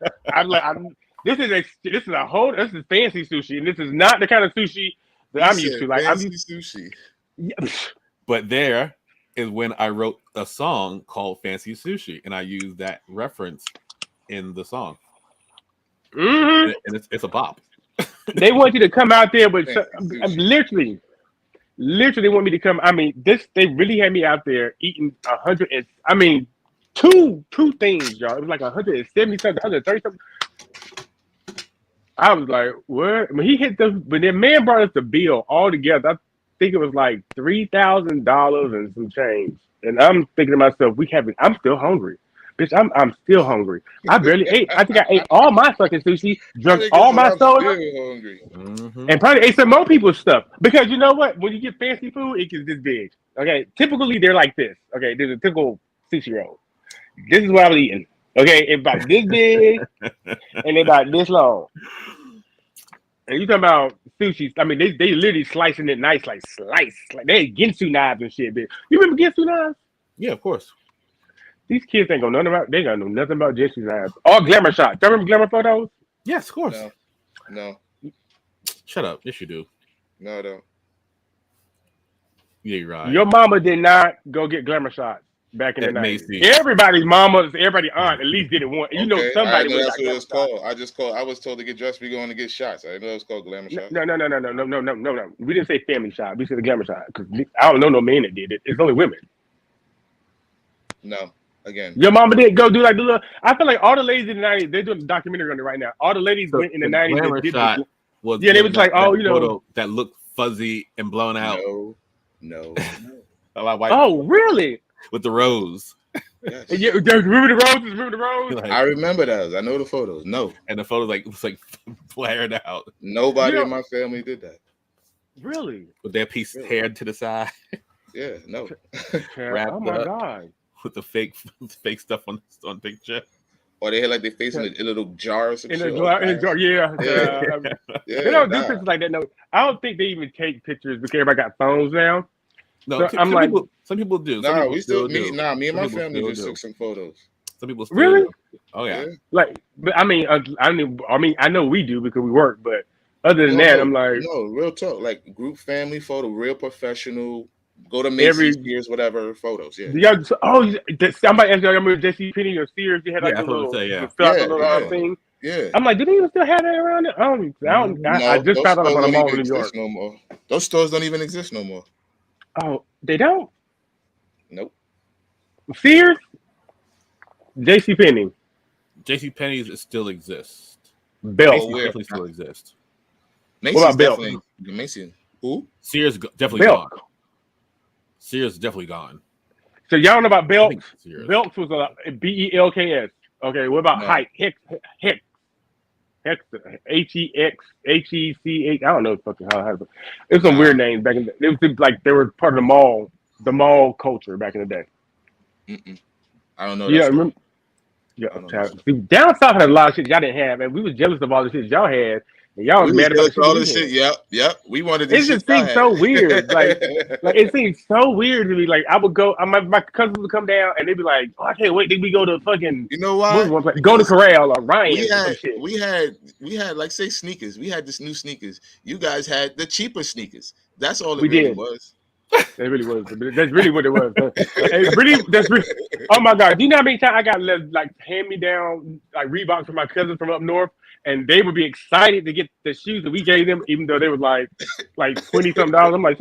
[SPEAKER 1] This is fancy sushi, and this is not the kind of sushi that I'm used to. Like I'm used
[SPEAKER 3] sushi.
[SPEAKER 1] Yeah.
[SPEAKER 2] But there is when I wrote a song called Fancy Sushi, and I used that reference in the song.
[SPEAKER 1] Mm-hmm.
[SPEAKER 2] And it's a bop.
[SPEAKER 1] They want you to come out there, but literally want me to come. I mean, they really had me out there eating 100 and I mean, two things, y'all. It was like 170 something, 130 something. I was like, what? When the man brought us the bill all together, I think it was like $3,000 and some change. And I'm thinking to myself, I'm still hungry. Bitch, I'm still hungry. I barely ate. I think I ate all my fucking sushi, drunk all my soda, and probably ate some more people's stuff. Because you know what? When you get fancy food, it gets this big. Okay, typically they're like this. Okay, there's a typical sushi roll. This is what I was eating. Okay, it's about this big and about this long. And you talking about sushi? I mean, they literally slicing it nice, like slice, like they had Ginsu knives and shit. Bitch. You remember Ginsu knives?
[SPEAKER 2] Yeah, of course.
[SPEAKER 1] These kids ain't gonna know nothing about Ginsu knives. All glamour shots. You remember glamour photos?
[SPEAKER 2] Yes, of course.
[SPEAKER 3] No.
[SPEAKER 2] Shut up. Yes, you do.
[SPEAKER 3] No, I don't.
[SPEAKER 2] Yeah, you're right.
[SPEAKER 1] Your mama did not go get glamour shots back in the 90s. Everybody's mama, everybody's aunt at least did it once. You know somebody.
[SPEAKER 3] That's what it was called. I was told to get dressed. We going to get shots. I didn't know it was called glamour shot.
[SPEAKER 1] No. We didn't say family shot. We said the glamour shot because I don't know no man that did it. It's only women.
[SPEAKER 3] No. Again,
[SPEAKER 1] your mama didn't go do like the little. I feel like all the ladies in the 90s, they're doing a documentary on it right now. All the ladies went in the 90s.
[SPEAKER 2] Glamour shot was
[SPEAKER 1] they was like,
[SPEAKER 2] that looked fuzzy and blown out.
[SPEAKER 3] No.
[SPEAKER 1] Oh, really?
[SPEAKER 2] With the rose.
[SPEAKER 3] Yes.
[SPEAKER 1] Yeah, remember the rose?
[SPEAKER 2] Like,
[SPEAKER 3] I remember those. I know the photos. No,
[SPEAKER 2] and the photos was like flared out.
[SPEAKER 3] Nobody in my family did that.
[SPEAKER 1] Really?
[SPEAKER 2] With their piece hair to the side.
[SPEAKER 3] Yeah, no.
[SPEAKER 1] Oh my god.
[SPEAKER 2] With the fake stuff on picture.
[SPEAKER 3] Or they had like their face in a little jar or some shit.
[SPEAKER 1] In a jar, yeah. They don't do pictures like that. No, I don't think they even take pictures because everybody got phones now.
[SPEAKER 2] No,
[SPEAKER 1] so
[SPEAKER 2] some people do.
[SPEAKER 3] Me and my family just took some photos.
[SPEAKER 2] Some people still
[SPEAKER 1] really
[SPEAKER 2] do. Oh yeah.
[SPEAKER 1] Like, but I mean, I know we do because we work, but other than that, I'm like,
[SPEAKER 3] no, real talk, like group family photo, real professional. Go to Macy's, Sears, whatever photos. Yeah.
[SPEAKER 1] Somebody asked you, I remember J.C. Penney or Sears. They had like a little thing.
[SPEAKER 3] Yeah.
[SPEAKER 1] I'm like, do they even still have that around there? I just found out about a mall in New York.
[SPEAKER 3] No more. Those stores don't even exist no more.
[SPEAKER 1] Oh, they don't?
[SPEAKER 3] Nope.
[SPEAKER 1] Sears? J.C. Penney.
[SPEAKER 2] J.C. Penney's still exist.
[SPEAKER 1] Belk
[SPEAKER 2] definitely still exist.
[SPEAKER 3] Macy's
[SPEAKER 1] what about
[SPEAKER 3] definitely Macy's. Who?
[SPEAKER 2] Sears definitely gone. Sears definitely gone.
[SPEAKER 1] So y'all don't know about Belks? Belks was a Belks. Okay, what about Hex? Hex. H-E-X-H-E-C-H. I don't know fucking how. It was some weird names back in the day. It was like they were part of the mall culture back in the day.
[SPEAKER 3] I don't know.
[SPEAKER 1] Yeah, remember? Yeah, down south had a lot of shit y'all didn't have, and we was jealous of all the shit y'all had. And y'all was mad about
[SPEAKER 3] all this shit. Yep. We wanted this.
[SPEAKER 1] It just seems so weird. Like it seems so weird to me. Like I would go, my cousins would come down and they'd be like, "Oh, I can't wait till we go to fucking."
[SPEAKER 3] You know why?
[SPEAKER 1] Golden Corral or Ryan.
[SPEAKER 3] We had like say sneakers. We had this new sneakers. You guys had the cheaper sneakers. That's all
[SPEAKER 1] we
[SPEAKER 3] really
[SPEAKER 1] did.
[SPEAKER 3] Was.
[SPEAKER 1] That really was. That's really what it was. That's really. Oh my god! Do you know how many times I got like hand me down like Reeboks from my cousins from up north, and they would be excited to get the shoes that we gave them, even though they were like $20-something. I'm like,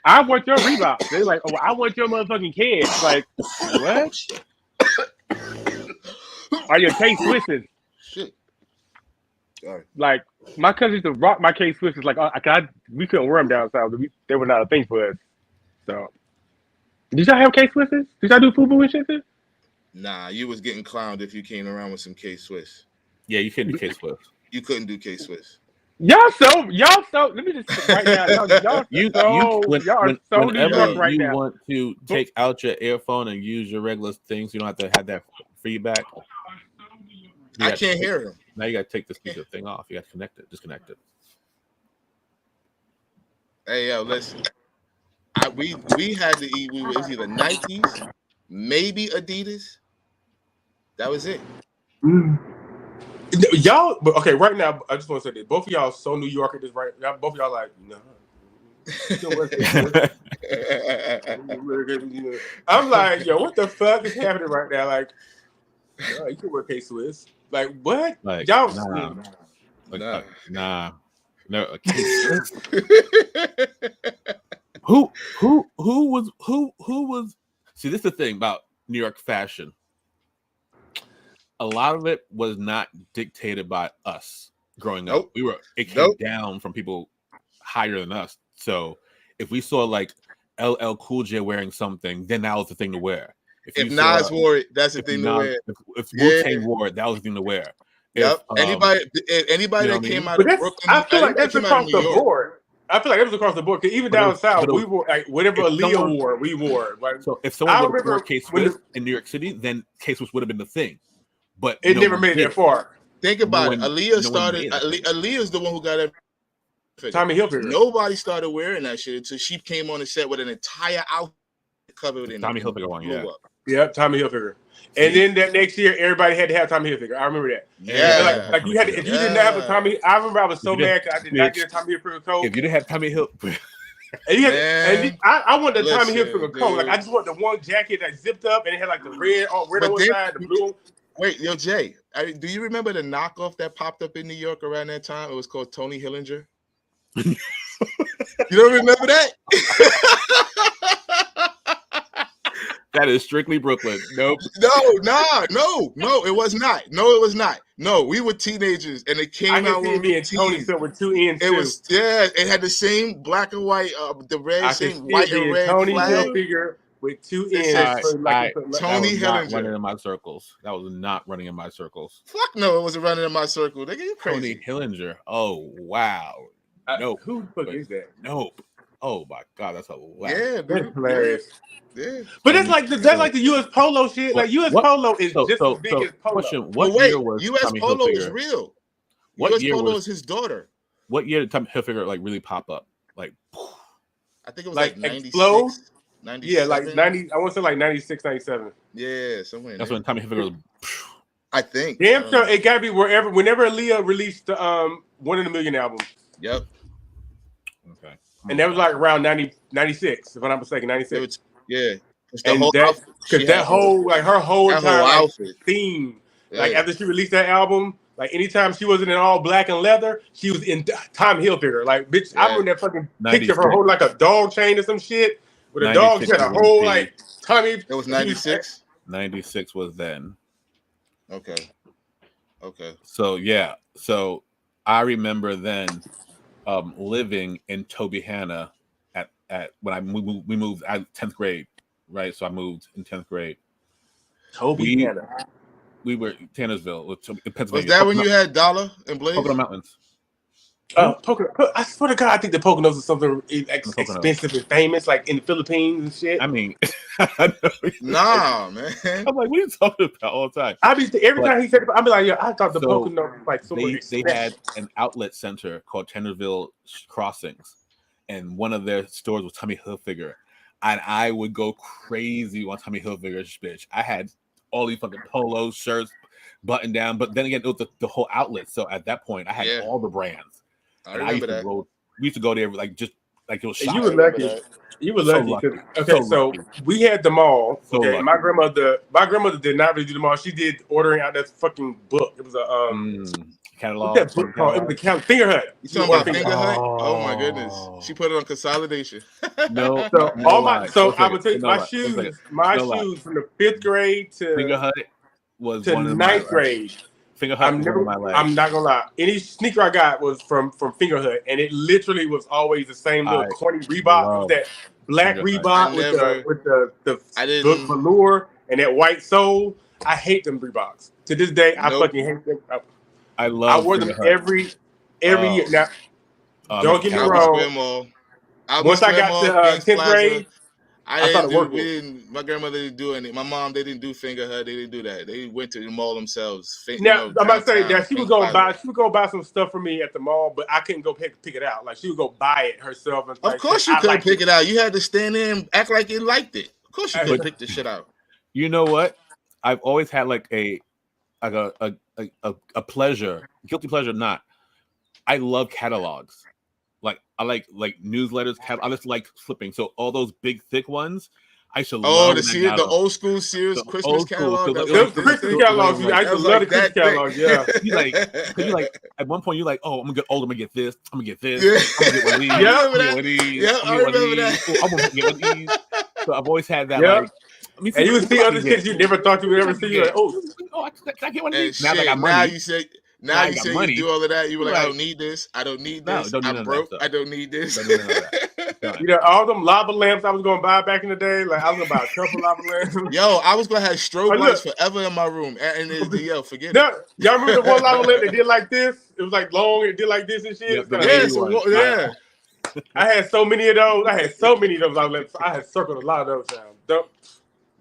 [SPEAKER 1] I want your Reeboks. They're like, oh, I want your motherfucking kids. Like, what? Are your K-Swisses?
[SPEAKER 3] Shit. Sorry.
[SPEAKER 1] Like my cousins used to rock my K-Swisses. Like, we couldn't wear them down south. They were not a thing for us. So, did y'all have K-Swisses? Did y'all do FUBU and shit?
[SPEAKER 3] Nah, you was getting clowned if you came around with some K-Swiss.
[SPEAKER 2] Yeah, you couldn't do K-Swiss.
[SPEAKER 3] You couldn't do K-Swiss.
[SPEAKER 1] Y'all so let me just right now, y'all are so New
[SPEAKER 2] whenever
[SPEAKER 1] York right
[SPEAKER 2] you
[SPEAKER 1] now.
[SPEAKER 2] want to take out your earphone and use your regular things, you don't have to have that feedback.
[SPEAKER 3] I can't hear him.
[SPEAKER 2] Now you got to take the speaker thing off. You got to connect it, disconnect it.
[SPEAKER 3] Hey, yo, listen. We had to eat. It was either Nikes, maybe Adidas. That was it.
[SPEAKER 1] Y'all, but okay, right now, I just want to say this. Both of y'all so New York at this right. Both of y'all like, no. I'm like, yo, what the fuck is happening right now? Like, no, you can wear K-Swiss. Like, what?
[SPEAKER 2] Like,
[SPEAKER 1] y'all,
[SPEAKER 2] nah. No, who was? See, this is the thing about New York fashion. A lot of it was not dictated by us growing up. It came down from people higher than us. So if we saw like LL Cool J wearing something, then that was the thing to wear.
[SPEAKER 3] If Nas wore it, that's the thing to wear.
[SPEAKER 2] If Wu-Tang wore it, that was the thing to wear.
[SPEAKER 3] Yep. Anybody that came out of Brooklyn,
[SPEAKER 1] I feel like that's across the board. I feel like it was across the board. Because even down south, we wore like whatever Aaliyah wore, we wore. Like,
[SPEAKER 2] so if someone would have worn K-Swiss in New York City, then K-Swiss would have been the thing. But
[SPEAKER 1] it never made it that far.
[SPEAKER 3] Think about it. Aaliyah started. Aaliyah's the one who got it.
[SPEAKER 1] Tommy Hilfiger.
[SPEAKER 3] Nobody started wearing that shit until she came on the set with an entire outfit covered in
[SPEAKER 2] Tommy Hilfiger one. Yeah.
[SPEAKER 1] Yep, Tommy Hilfiger. And then that next year, everybody had to have Tommy Hilfiger. I remember that.
[SPEAKER 3] Yeah,
[SPEAKER 1] like you had to, if you didn't have a Tommy, I remember I was so mad because I did not get a Tommy Hilfiger coat.
[SPEAKER 2] If you didn't have Tommy Hilfiger,
[SPEAKER 1] I want the Tommy Hilfiger coat. Like I just want the one jacket that zipped up and it had like the red on one side, the blue.
[SPEAKER 3] Wait, yo, Jay, do you remember the knockoff that popped up in New York around that time? It was called Tony Hillinger. You don't remember that?
[SPEAKER 2] That is strictly Brooklyn. Nope.
[SPEAKER 3] No, it was not. No, we were teenagers, and it came out when
[SPEAKER 1] me and Tony still with two ends.
[SPEAKER 3] It had the same black and white, the red, same white and red
[SPEAKER 1] Tony
[SPEAKER 3] flag.
[SPEAKER 1] Hilfiger with two ends.
[SPEAKER 3] Tony Hillinger.
[SPEAKER 2] Running in my circles. That was not running in my circles.
[SPEAKER 3] Fuck no, it wasn't running in my circle. Nigga, you crazy.
[SPEAKER 2] Tony Hillinger. Oh wow. Nope.
[SPEAKER 1] Who the fuck is that?
[SPEAKER 2] Nope. Oh my god, that's hilarious.
[SPEAKER 3] Yeah,
[SPEAKER 1] that's hilarious.
[SPEAKER 3] Yeah.
[SPEAKER 1] But that's like the US Polo shit. Like US Polo is just as big as Polo.
[SPEAKER 2] Question, what year was
[SPEAKER 3] US
[SPEAKER 2] Tommy
[SPEAKER 3] Polo
[SPEAKER 2] Hilfiger?
[SPEAKER 3] is real.
[SPEAKER 2] What
[SPEAKER 3] US
[SPEAKER 2] year
[SPEAKER 3] Polo
[SPEAKER 2] was
[SPEAKER 3] is his daughter.
[SPEAKER 2] What year did Tommy Hilfiger like really pop up? Like,
[SPEAKER 3] I think it was like 96.
[SPEAKER 1] Explode?
[SPEAKER 3] 97?
[SPEAKER 1] Yeah, like 90. I want to say like 96, 97.
[SPEAKER 3] Yeah, somewhere.
[SPEAKER 2] That's when Tommy Hilfiger was.
[SPEAKER 3] I think.
[SPEAKER 1] Damn sure it gotta be whenever Aaliyah released the One in a Million album.
[SPEAKER 3] Yep.
[SPEAKER 2] Okay.
[SPEAKER 1] And that was like around 96, if I'm not mistaken, 96.
[SPEAKER 3] Yeah.
[SPEAKER 1] And that whole like her whole entire outfit theme. Like after she released that album, like anytime she wasn't in all black and leather, she was in Tommy Hilfiger. Like bitch, I remember that fucking picture of her holding like a dog chain or some shit. With a dog, she had a whole like Tommy.
[SPEAKER 3] It was 96.
[SPEAKER 2] 96 was then.
[SPEAKER 3] Okay.
[SPEAKER 2] So yeah. So I remember then living in Tobyhanna at when we moved at 10th grade, right? So I moved in 10th grade.
[SPEAKER 1] Tobyhanna.
[SPEAKER 2] We were Tannersville, Pennsylvania.
[SPEAKER 3] Was that when you had Dollar and Blaze?
[SPEAKER 2] Pocono Mountains.
[SPEAKER 1] I swear to God, I think the Poconos is something expensive and famous, like in the Philippines and shit.
[SPEAKER 2] I mean,
[SPEAKER 3] nah, man.
[SPEAKER 2] I'm like, what are you talking about all the time?
[SPEAKER 1] Every time he said it, I'd be like, yo, I thought the Poconos was like so
[SPEAKER 2] they had an outlet center called Tannersville Crossings, and one of their stores was Tommy Hilfiger, and I would go crazy on Tommy Hilfiger's bitch. I had all these fucking polos, shirts, button down, but then again, it was the whole outlet. So at that point, I had all the brands.
[SPEAKER 3] I remember that.
[SPEAKER 2] We used to go there like just like it was shopping.
[SPEAKER 1] You were lucky. You were lucky. So we had the mall. Okay, my grandmother did not really do the mall. She did ordering out that fucking book. It was a
[SPEAKER 2] catalog.
[SPEAKER 1] What's that book called? It was the Finger Hut.
[SPEAKER 3] You talking about Finger Hut? Oh my goodness. She put it on consolidation.
[SPEAKER 2] No.
[SPEAKER 1] I would take my shoes from the 5th grade to
[SPEAKER 2] Finger Hut was
[SPEAKER 1] to 9th grade.
[SPEAKER 2] Finger Hut.
[SPEAKER 1] I'm not gonna lie. Any sneaker I got was from Finger Hut, and it literally was always the same little corny Reebok. That black Reebok with the velour and that white sole. I hate them Reeboks. To this day, I fucking hate them. I wore them every year. Now, don't get me
[SPEAKER 3] Albert
[SPEAKER 1] wrong.
[SPEAKER 3] Square Mall.
[SPEAKER 1] Once I got to 10th grade,
[SPEAKER 3] I
[SPEAKER 1] started
[SPEAKER 3] didn't do.
[SPEAKER 1] working.
[SPEAKER 3] We didn't. My grandmother didn't do any. My mom, they didn't do finger hut. They didn't do that. They went to the mall themselves.
[SPEAKER 1] Now I'm about to say that she would go
[SPEAKER 3] Plaza.
[SPEAKER 1] buy some stuff for me at the mall, but I couldn't go pick it out. Like she would go buy it herself. And
[SPEAKER 3] Of course you couldn't pick it out. You had to stand there and act like you liked it. Of course you couldn't pick the shit out.
[SPEAKER 2] You know what? I've always had like a pleasure, guilty pleasure. Not. I love catalogs. Like I like newsletters. I just like flipping. So all those big thick ones, I should.
[SPEAKER 3] Oh, the old school Sears Christmas catalog.
[SPEAKER 1] Those Christmas catalogs. I used to love the Christmas catalog. Yeah.
[SPEAKER 2] You like at one point you're like, oh, I'm gonna get older. I'm gonna get this. I'm gonna get this. I'm gonna get one of these.
[SPEAKER 3] I remember that.
[SPEAKER 2] I'm gonna get one of these. So I've always had that.
[SPEAKER 1] Yeah.
[SPEAKER 2] Like,
[SPEAKER 1] and you would see other kids you never thought you would ever see. You're like,
[SPEAKER 2] can I get one of these?
[SPEAKER 3] Now I got money. Now you say
[SPEAKER 2] money.
[SPEAKER 3] You do all of that. You were like, I don't need this. I don't need this. I'm broke. I don't need this.
[SPEAKER 1] You know, all them lava lamps I was gonna buy back in the day. Like I was gonna buy a couple lava lamps.
[SPEAKER 3] Yo, I was gonna have strobe lights forever in my room. And forget it.
[SPEAKER 1] Y'all remember the one lava lamp that did like this? It was like long. It did like this and shit.
[SPEAKER 3] Yeah.
[SPEAKER 1] I had so many of those. I had lava lamps. I had circled a lot of those down.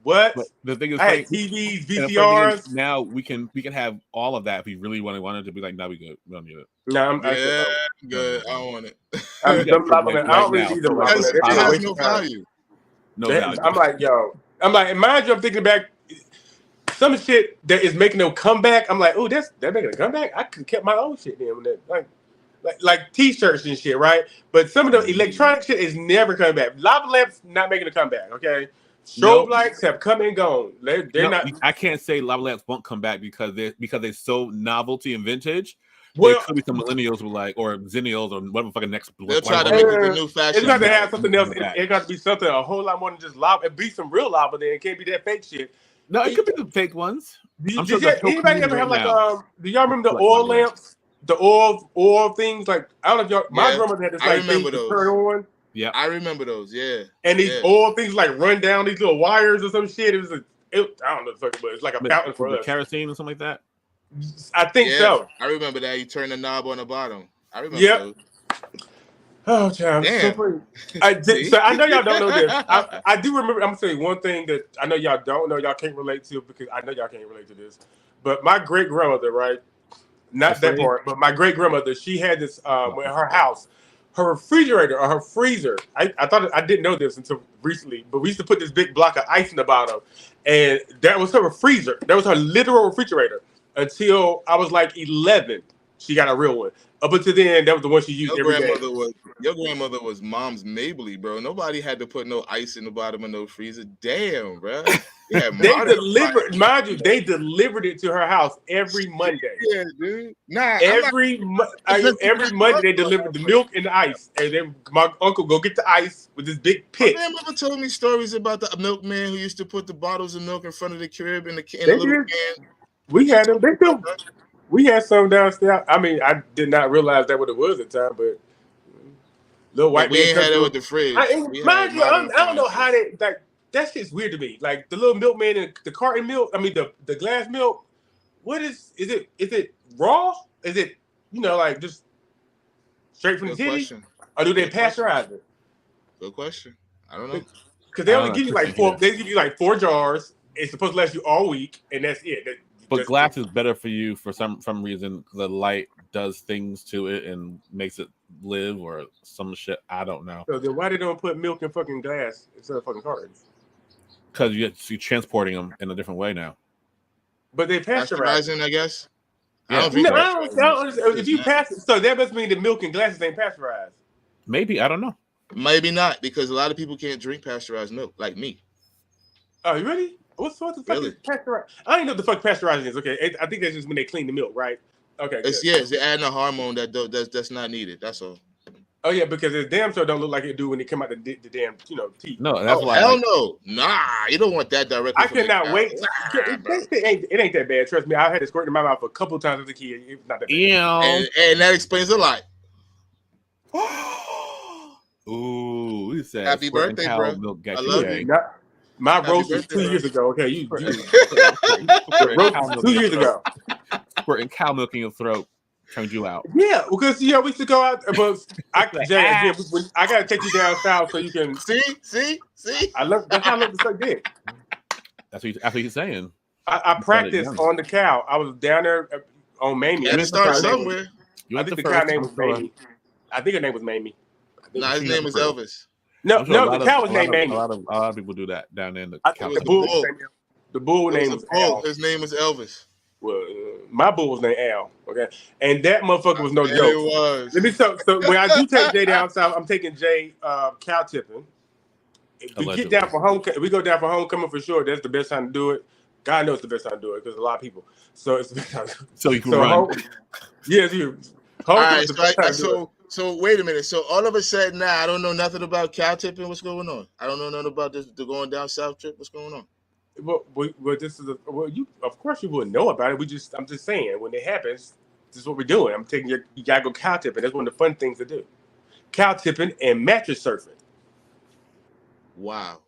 [SPEAKER 1] What? But
[SPEAKER 2] the thing is,
[SPEAKER 1] I had TVs, VCRs.
[SPEAKER 2] Now we can have all of that if we really wanted to be like, now we good. We don't need it.
[SPEAKER 3] No, I'm good. I don't want it.
[SPEAKER 1] I don't really need them.
[SPEAKER 3] It has no value.
[SPEAKER 2] No value.
[SPEAKER 1] I'm like, mind you, I'm thinking back. Some shit that is making them come back. I'm like, oh, they're making a comeback. I could have kept my own shit then. Like T-shirts and shit, right? But some of the electronic shit is never coming back. Lava lamps not making a comeback. Okay. Strobe lights have come and gone. They're not.
[SPEAKER 2] I can't say lava lamps won't come back because they're so novelty and vintage.
[SPEAKER 1] Well,
[SPEAKER 2] there could be some millennials who like, or zennials, or whatever fucking next.
[SPEAKER 3] They'll try to make it the new fashion.
[SPEAKER 1] It's got to have something else. It got to be something a whole lot more than just lava. It be some real lava. Then it can't be that fake shit.
[SPEAKER 2] No, it could be the fake ones.
[SPEAKER 1] Anybody ever have like do y'all remember the oil lamps? The oil things? Like I don't know if y'all. My grandmother had this like thing to turn on.
[SPEAKER 2] Yeah,
[SPEAKER 3] I remember those. Yeah,
[SPEAKER 1] and these oil things like run down these little wires or some shit. I don't know, but it's like a fountain for us.
[SPEAKER 2] Kerosene or something like that.
[SPEAKER 1] I think so.
[SPEAKER 3] I remember that. You turn the knob on the bottom. I remember those.
[SPEAKER 1] Oh, child. So I know y'all don't know this. I do remember. I'm gonna say one thing that I know y'all don't know. Y'all can't relate to because I know y'all can't relate to this. But my great grandmother, right? Not that part, but my great grandmother. She had this in her house. Her refrigerator or her freezer. I thought I didn't know this until recently, but we used to put this big block of ice in the bottom, and that was her freezer. That was her literal refrigerator until I was like 11. She got a real one. Up until then, that was the one she used every day.
[SPEAKER 3] Your grandmother was mom's Mabley, bro. Nobody had to put no ice in the bottom of no freezer. Damn, bro. Yeah, they delivered,
[SPEAKER 1] mind you, they delivered it to her house every Monday.
[SPEAKER 3] Yeah, dude. Nah,
[SPEAKER 1] every Monday they delivered the milk and the ice, and then my uncle go get the ice with this big pit.
[SPEAKER 3] My grandmother told me stories about the milkman who used to put the bottles of milk in front of the crib in the little can.
[SPEAKER 1] We had them. We had some downstairs. I mean, I did not realize that what it was at the time, but little white man.
[SPEAKER 3] We ain't had it with the fridge.
[SPEAKER 1] Mind you, I don't know how they like. That shit's weird to me. Like the little milkman and the carton milk. I mean, the glass milk. What is it? Is it raw? Is it like just straight from the city? Or do they pasteurize it?
[SPEAKER 3] Good question. I don't know.
[SPEAKER 1] Because they only give you like four. They give you like 4 jars. It's supposed to last you all week, and that's it.
[SPEAKER 2] But glass is better for you for some reason. The light does things to it and makes it live or some shit. I don't know.
[SPEAKER 1] So then why they don't put milk in fucking glass instead of fucking cartons?
[SPEAKER 2] Because you're transporting them in a different way now.
[SPEAKER 1] But they pasteurizing,
[SPEAKER 3] I guess.
[SPEAKER 1] Yeah. I don't understand. If you pass it, so that must mean the milk in glasses ain't pasteurized.
[SPEAKER 2] Maybe, I don't know.
[SPEAKER 3] Maybe not, because a lot of people can't drink pasteurized milk, like me.
[SPEAKER 1] Oh, you ready? What the fuck is pasteurized? I don't know what the fuck pasteurizing is. Okay, I think that's just when they clean the milk, right? Okay.
[SPEAKER 3] It's adding a hormone that's not needed. That's all.
[SPEAKER 1] Oh yeah, because it damn sure don't look like it do when they come out the damn teeth.
[SPEAKER 2] No, that's why.
[SPEAKER 3] Hell no, nah, you don't want that directly.
[SPEAKER 1] I cannot wait. It ain't that bad. Trust me, I had to squirt in my mouth a couple of times as a kid. It's not that bad.
[SPEAKER 3] And that explains a lot.
[SPEAKER 2] Ooh, we said
[SPEAKER 3] happy birthday, bro. I love you.
[SPEAKER 1] My roast was 2 years ago. Okay, you roast 2 years ago.
[SPEAKER 2] Squirting cow milk in your throat. turned you out.
[SPEAKER 1] Yeah, because we used to go out, but Jay, again, I gotta take you down south so you can
[SPEAKER 3] see.
[SPEAKER 1] I love that's how I love to suck dick.
[SPEAKER 2] That's what he's saying.
[SPEAKER 1] I practiced on the cow. I was down there on Mamie.
[SPEAKER 3] You had to start somewhere.
[SPEAKER 1] I think the cow name was Mamie. I think her name was Mamie.
[SPEAKER 3] Nah, his name was Elvis.
[SPEAKER 1] No, the cow was named Mamie.
[SPEAKER 2] A lot of people do that down there in the cow.
[SPEAKER 1] The bull name was Al.
[SPEAKER 3] His name was Elvis.
[SPEAKER 1] Well, my bull was named Al. Okay, and that motherfucker was no joke.
[SPEAKER 3] It was.
[SPEAKER 1] Let me so when I do take Jay down south, I'm taking Jay cow tipping. If we get down for homecoming, we go down for homecoming for sure. That's the best time to do it. God knows it's the best time to do it because a lot of people. So it's the best time.
[SPEAKER 2] So you can run.
[SPEAKER 1] Yes, you.
[SPEAKER 3] All right. So wait a minute. So all of a sudden now, I don't know nothing about cow tipping. What's going on? I don't know nothing about the going down south trip. What's going on?
[SPEAKER 1] Well, this is you. Of course, you wouldn't know about it. I'm just saying when it happens, this is what we're doing. I'm taking you gotta go cow tipping. That's one of the fun things to do. Cow tipping and mattress surfing.
[SPEAKER 3] Wow.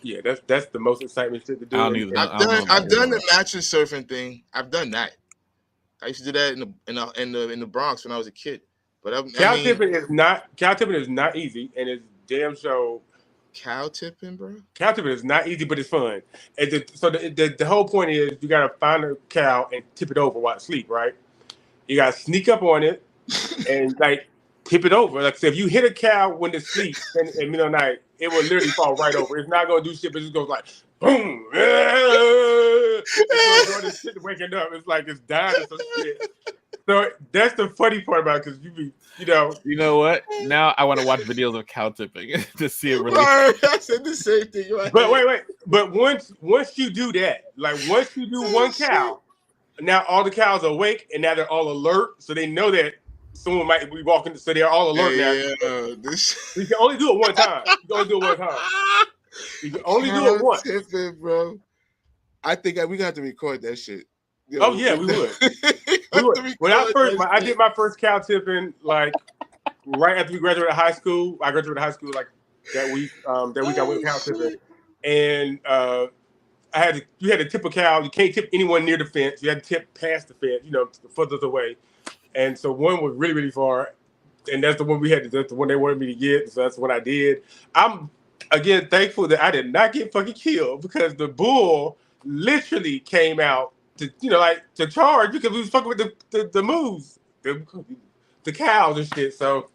[SPEAKER 1] Yeah, that's the most exciting shit to do.
[SPEAKER 3] I've done the mattress surfing thing. I've done that. I used to do that in the Bronx when I was a kid. But cow tipping is not easy, and it's damn show.
[SPEAKER 1] Cow tipping, bro. Cow tipping is not easy, but it's fun. And the whole point is you gotta find a cow and tip it over while asleep, right? You gotta sneak up on it and like tip it over. Like so if you hit a cow when it's asleep in the middle of the night, it will literally fall right over. It's not gonna do shit, but it just goes like boom. It's going to shit waking up. It's like it's dying or some shit. So that's the funny part about it because you know what?
[SPEAKER 2] Now I want to watch videos of cow tipping to see it really.
[SPEAKER 3] I said the same thing. Right
[SPEAKER 1] but wait. But once you do that, like once you do one cow, now all the cows are awake and now they're all alert, so they know that someone might be walking. So they're all alert now. You can only do it one time. You can only do it once.
[SPEAKER 3] Tipping, bro. I think we got to record that shit.
[SPEAKER 1] Oh yeah, we would. When I did my first cow tipping, like right after we graduated high school. I graduated high school like that week. I went cow tipping, and you had to tip a cow. You can't tip anyone near the fence. You had to tip past the fence, furthest away. And so one was really, really far, and that's the one we had. That's the one they wanted me to get. So that's what I did. I'm again thankful that I did not get fucking killed because the bull literally came out to charge because we was fucking with the moves, the cows and shit. So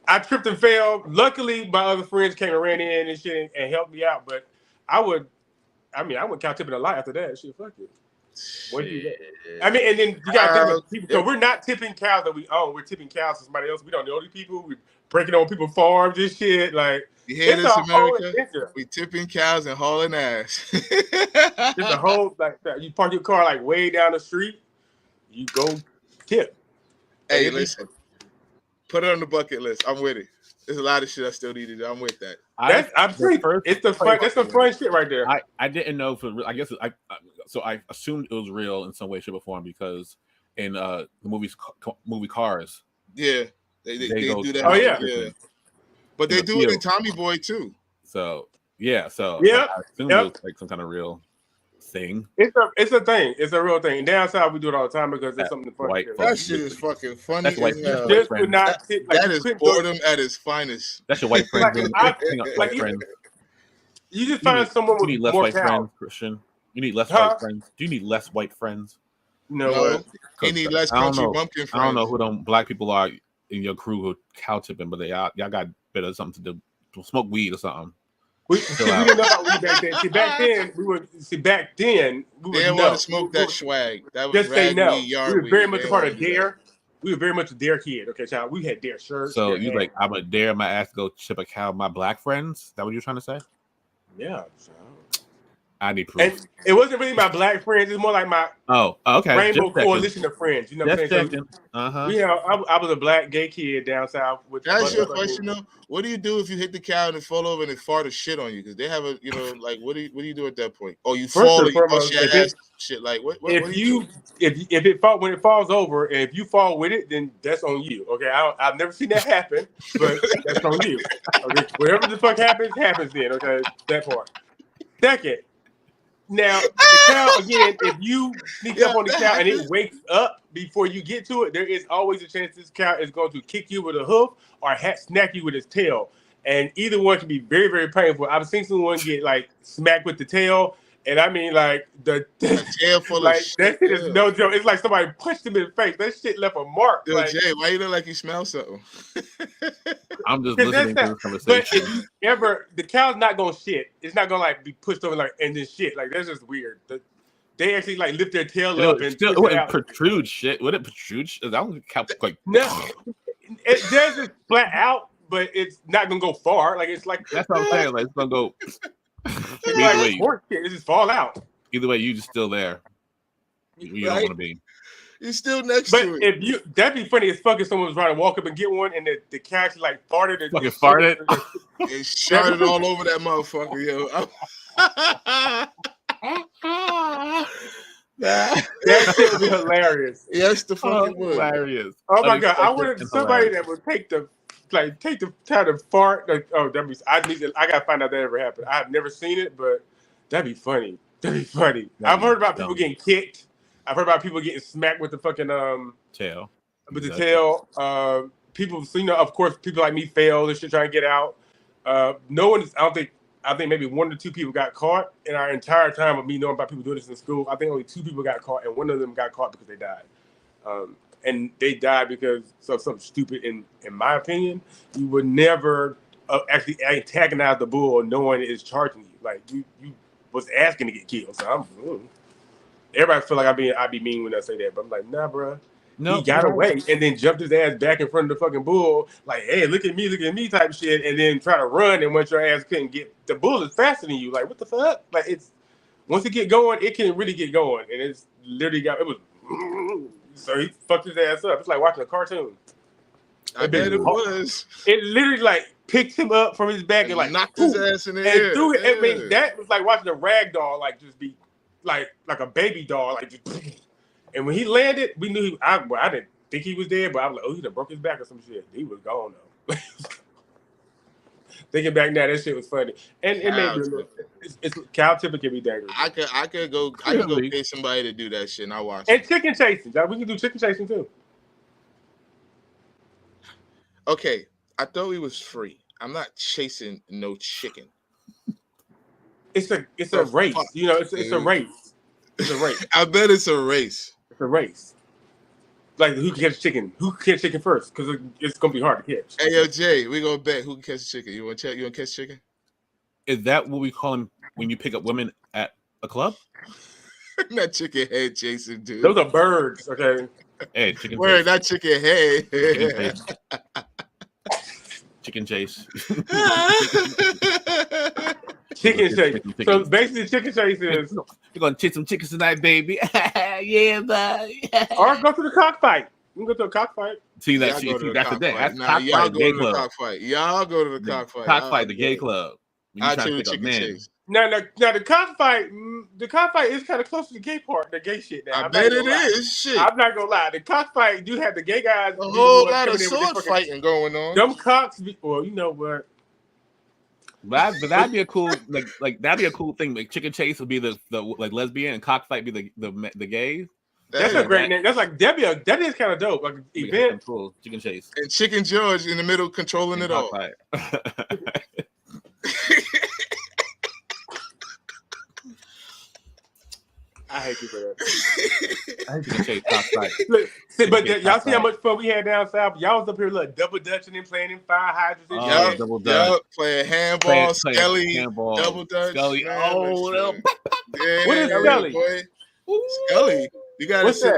[SPEAKER 1] I tripped and fell. Luckily, my other friends came and ran in and shit and helped me out. But I went cow tipping a lot after that. Shit, fuck it. And then you got people. So we're not tipping cows that we own. We're tipping cows to somebody else. We don't know these people. We're breaking on people's farms and shit. Like,
[SPEAKER 3] you hear this, America? We tipping cows and hauling ass.
[SPEAKER 1] It's a whole you park your car like way down the street. You go tip.
[SPEAKER 3] Hey, listen. Put it on the bucket list. I'm with it. There's a lot of shit I still need to do. I'm with that.
[SPEAKER 1] It's the fun. That's the fun shit right there.
[SPEAKER 2] I didn't know I guess I assumed it was real in some way, shape, or form because in the movie Cars.
[SPEAKER 3] Yeah, they do that.
[SPEAKER 1] Oh yeah.
[SPEAKER 3] But they do it in Tommy Boy too.
[SPEAKER 2] So
[SPEAKER 1] yeah.
[SPEAKER 2] I assumed it was like some kind of real thing.
[SPEAKER 1] It's a thing. It's a real thing. Down south we do it all the time because it's something funny.
[SPEAKER 3] That shit is fucking funny.
[SPEAKER 2] That's white
[SPEAKER 3] that is boredom at its finest.
[SPEAKER 2] That's your white friend.
[SPEAKER 1] You just find someone with
[SPEAKER 2] less
[SPEAKER 1] more
[SPEAKER 2] white
[SPEAKER 1] talent.
[SPEAKER 2] friends, Christian. You need less white friends. Do you need less white friends?
[SPEAKER 3] No. You need less country bumpkin friends.
[SPEAKER 2] I don't know who them black people are in your crew who cow tipping, but y'all got better something to do. Smoke weed or something.
[SPEAKER 1] We didn't know about weed back then. Back then we
[SPEAKER 3] didn't want to smoke that swag. That was
[SPEAKER 1] just say no. We were very much a part of Dare. We were very much a Dare kid. Okay, child. We had Dare shirts.
[SPEAKER 2] So you like, I'm a dare my ass to go chip a cow. My black friends. Is that what you're trying to say?
[SPEAKER 1] Yeah.
[SPEAKER 2] I need proof.
[SPEAKER 1] And it wasn't really my black friends. It's more like my
[SPEAKER 2] okay
[SPEAKER 1] rainbow coalition of friends. You know what I'm saying?
[SPEAKER 2] So,
[SPEAKER 1] I was a black gay kid down south.
[SPEAKER 3] That's your question, though. What do you do if you hit the cow and it fall over and it fart a shit on you? Because they have like what do you do at that point? Oh, you fall and you shit shit like what?
[SPEAKER 1] If it fall when it falls over, and if you fall with it, then that's on you. Okay, I've never seen that happen, but that's on you. Okay, whatever the fuck happens then. Okay, that part. Second. Now, the cow, again, if you sneak up on the cow and it wakes up before you get to it, there is always a chance this cow is going to kick you with a hoof or snack you with his tail. And either one can be very, very painful. I've seen someone get like smacked with the tail, and I mean like the
[SPEAKER 3] tail full
[SPEAKER 1] like
[SPEAKER 3] of shit.
[SPEAKER 1] That shit is no joke. It's like somebody punched him in the face. That shit left a mark.
[SPEAKER 3] Yo,
[SPEAKER 1] like,
[SPEAKER 3] Jay, why you look like you smell something?
[SPEAKER 2] I'm just listening to this conversation.
[SPEAKER 1] But if you ever, the cow's not gonna shit. It's not gonna like be pushed over like and then shit. Like that's just weird. They actually like lift their tail up and
[SPEAKER 2] still, it wouldn't protrude shit. Would it protrude? That would count like
[SPEAKER 1] no. It doesn't flat out, but it's not gonna go far. Like it's like
[SPEAKER 2] that's what I'm saying. Like it's gonna go.
[SPEAKER 1] It just fall out.
[SPEAKER 2] Either way, you just still there. You don't want to be.
[SPEAKER 3] You're still next
[SPEAKER 1] but
[SPEAKER 3] to it.
[SPEAKER 1] If you, that'd be funny as fuck if someone was trying to walk up and get one, and the cat actually like farted and
[SPEAKER 2] fucking farted.
[SPEAKER 3] It sharded all over that motherfucker, yo.
[SPEAKER 1] That shit would be hilarious.
[SPEAKER 3] Yes, the fucking would.
[SPEAKER 2] Hilarious.
[SPEAKER 1] Oh my god, I wanted somebody that would take the kind of fart. Like, oh, I gotta find out that ever happened. I've never seen it, but that'd be funny. I've heard about people getting kicked. I've heard about people getting smacked with the fucking
[SPEAKER 2] tail.
[SPEAKER 1] With the tail. People, so, of course, people like me failed and shit trying to get out. No one is. I think maybe 1 or 2 people got caught in our entire time of me knowing about people doing this in school. I think only 2 people got caught, and one of them got caught because they died. And they died because of something stupid. In my opinion, you would never actually antagonize the bull knowing it's charging you. Like you was asking to get killed. So everybody feel like I'd be mean when I say that, but I'm like, nah, bro. He got away and then jumped his ass back in front of the fucking bull, like, hey, look at me type shit, and then try to run, and once your ass couldn't get, the bull is faster than you. Like, what the fuck? Like, it's, once it get going, it can really get going, and it's literally so he fucked his ass up. It's like watching a cartoon.
[SPEAKER 3] I bet it was.
[SPEAKER 1] It literally, like, picked him up from his back and like,
[SPEAKER 3] knocked his ass in the air.
[SPEAKER 1] Threw it. I mean, that was like watching a rag doll, like, just be, like a baby doll, like, just... And when he landed, we knew I didn't think he was dead, but I was like, oh, he done broke his back or some shit. He was gone though. Thinking back now, that shit was funny. And it made me cow tipping can be dangerous.
[SPEAKER 3] I could go pay somebody to do that shit and I watch it.
[SPEAKER 1] And chicken chasing. We can do chicken chasing too.
[SPEAKER 3] Okay. I thought we was free. I'm not chasing no chicken.
[SPEAKER 1] It's a race. Fuck, it's a race. It's a race.
[SPEAKER 3] I bet it's a race.
[SPEAKER 1] It's a race. Like who can catch chicken? Who can catch chicken first? Because it's gonna be hard to catch.
[SPEAKER 3] Hey yo, Jay, we gonna bet who can catch chicken. You want to catch chicken?
[SPEAKER 2] Is that what we call them when you pick up women at a club?
[SPEAKER 3] Not chicken head chasing, dude.
[SPEAKER 1] Those are birds. Okay.
[SPEAKER 2] Hey, chicken.
[SPEAKER 3] Word, not chicken head.
[SPEAKER 2] Chicken chase.
[SPEAKER 1] Chicken chase. So basically, chicken chase is
[SPEAKER 2] you're gonna chase some chickens tonight, baby. Yeah, buddy.
[SPEAKER 1] Or go to the cockfight. You can go to a cockfight.
[SPEAKER 2] See that? See, that's the thing. That's cockfight.
[SPEAKER 3] Y'all go to the cockfight. Y'all go to the cockfight.
[SPEAKER 2] Cockfight, the gay club.
[SPEAKER 3] I choose chicken chase.
[SPEAKER 1] Now the cockfight is kind of close to the gay part, the gay shit. Now
[SPEAKER 3] I bet it is. Shit,
[SPEAKER 1] I'm not gonna lie. The cockfight do have the gay guys.
[SPEAKER 3] A whole lot of sword fighting going on.
[SPEAKER 1] Them cocks. Well, you know what?
[SPEAKER 2] But that'd be a cool like that'd be a cool thing. Like chicken chase would be the like lesbian and cockfight be the gay.
[SPEAKER 1] That's a great name. That's like that is kind of dope. Like an event.
[SPEAKER 2] Cool. Chicken chase.
[SPEAKER 3] And Chicken George in the middle controlling it all.
[SPEAKER 1] I hate you for that.
[SPEAKER 2] I hate to chase cockfight.
[SPEAKER 1] Look, but y'all see how much fun we had down south? Y'all was up here like double dutching and playing in fire hydrants and shit.
[SPEAKER 2] Double dutch.
[SPEAKER 3] Playing handball, Skelly, double dutch.
[SPEAKER 2] Skelly.
[SPEAKER 3] Yeah,
[SPEAKER 1] what is Skelly?
[SPEAKER 3] Boy. Skelly. You gotta say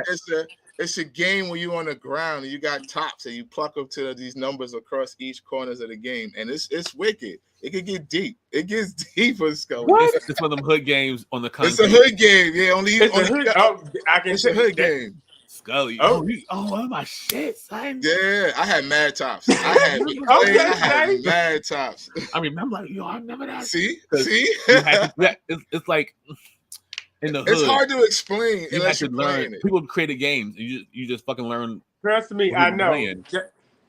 [SPEAKER 3] it's a game where you on the ground and you got tops and you pluck up to these numbers across each corners of the game, and it's wicked. It could get deep. It gets deep for Skelly.
[SPEAKER 2] It's one of them hood games on the
[SPEAKER 3] concrete. It's a hood game. Yeah,
[SPEAKER 1] it's a hood
[SPEAKER 3] game.
[SPEAKER 2] Scully. Oh, my shit, son.
[SPEAKER 3] Yeah, I had mad tops. I had mad tops.
[SPEAKER 2] I remember, I remember that.
[SPEAKER 3] See?
[SPEAKER 2] It's like in the hood.
[SPEAKER 3] It's hard to explain unless you learn it.
[SPEAKER 2] People created games. You just fucking learn.
[SPEAKER 1] Trust me, I know.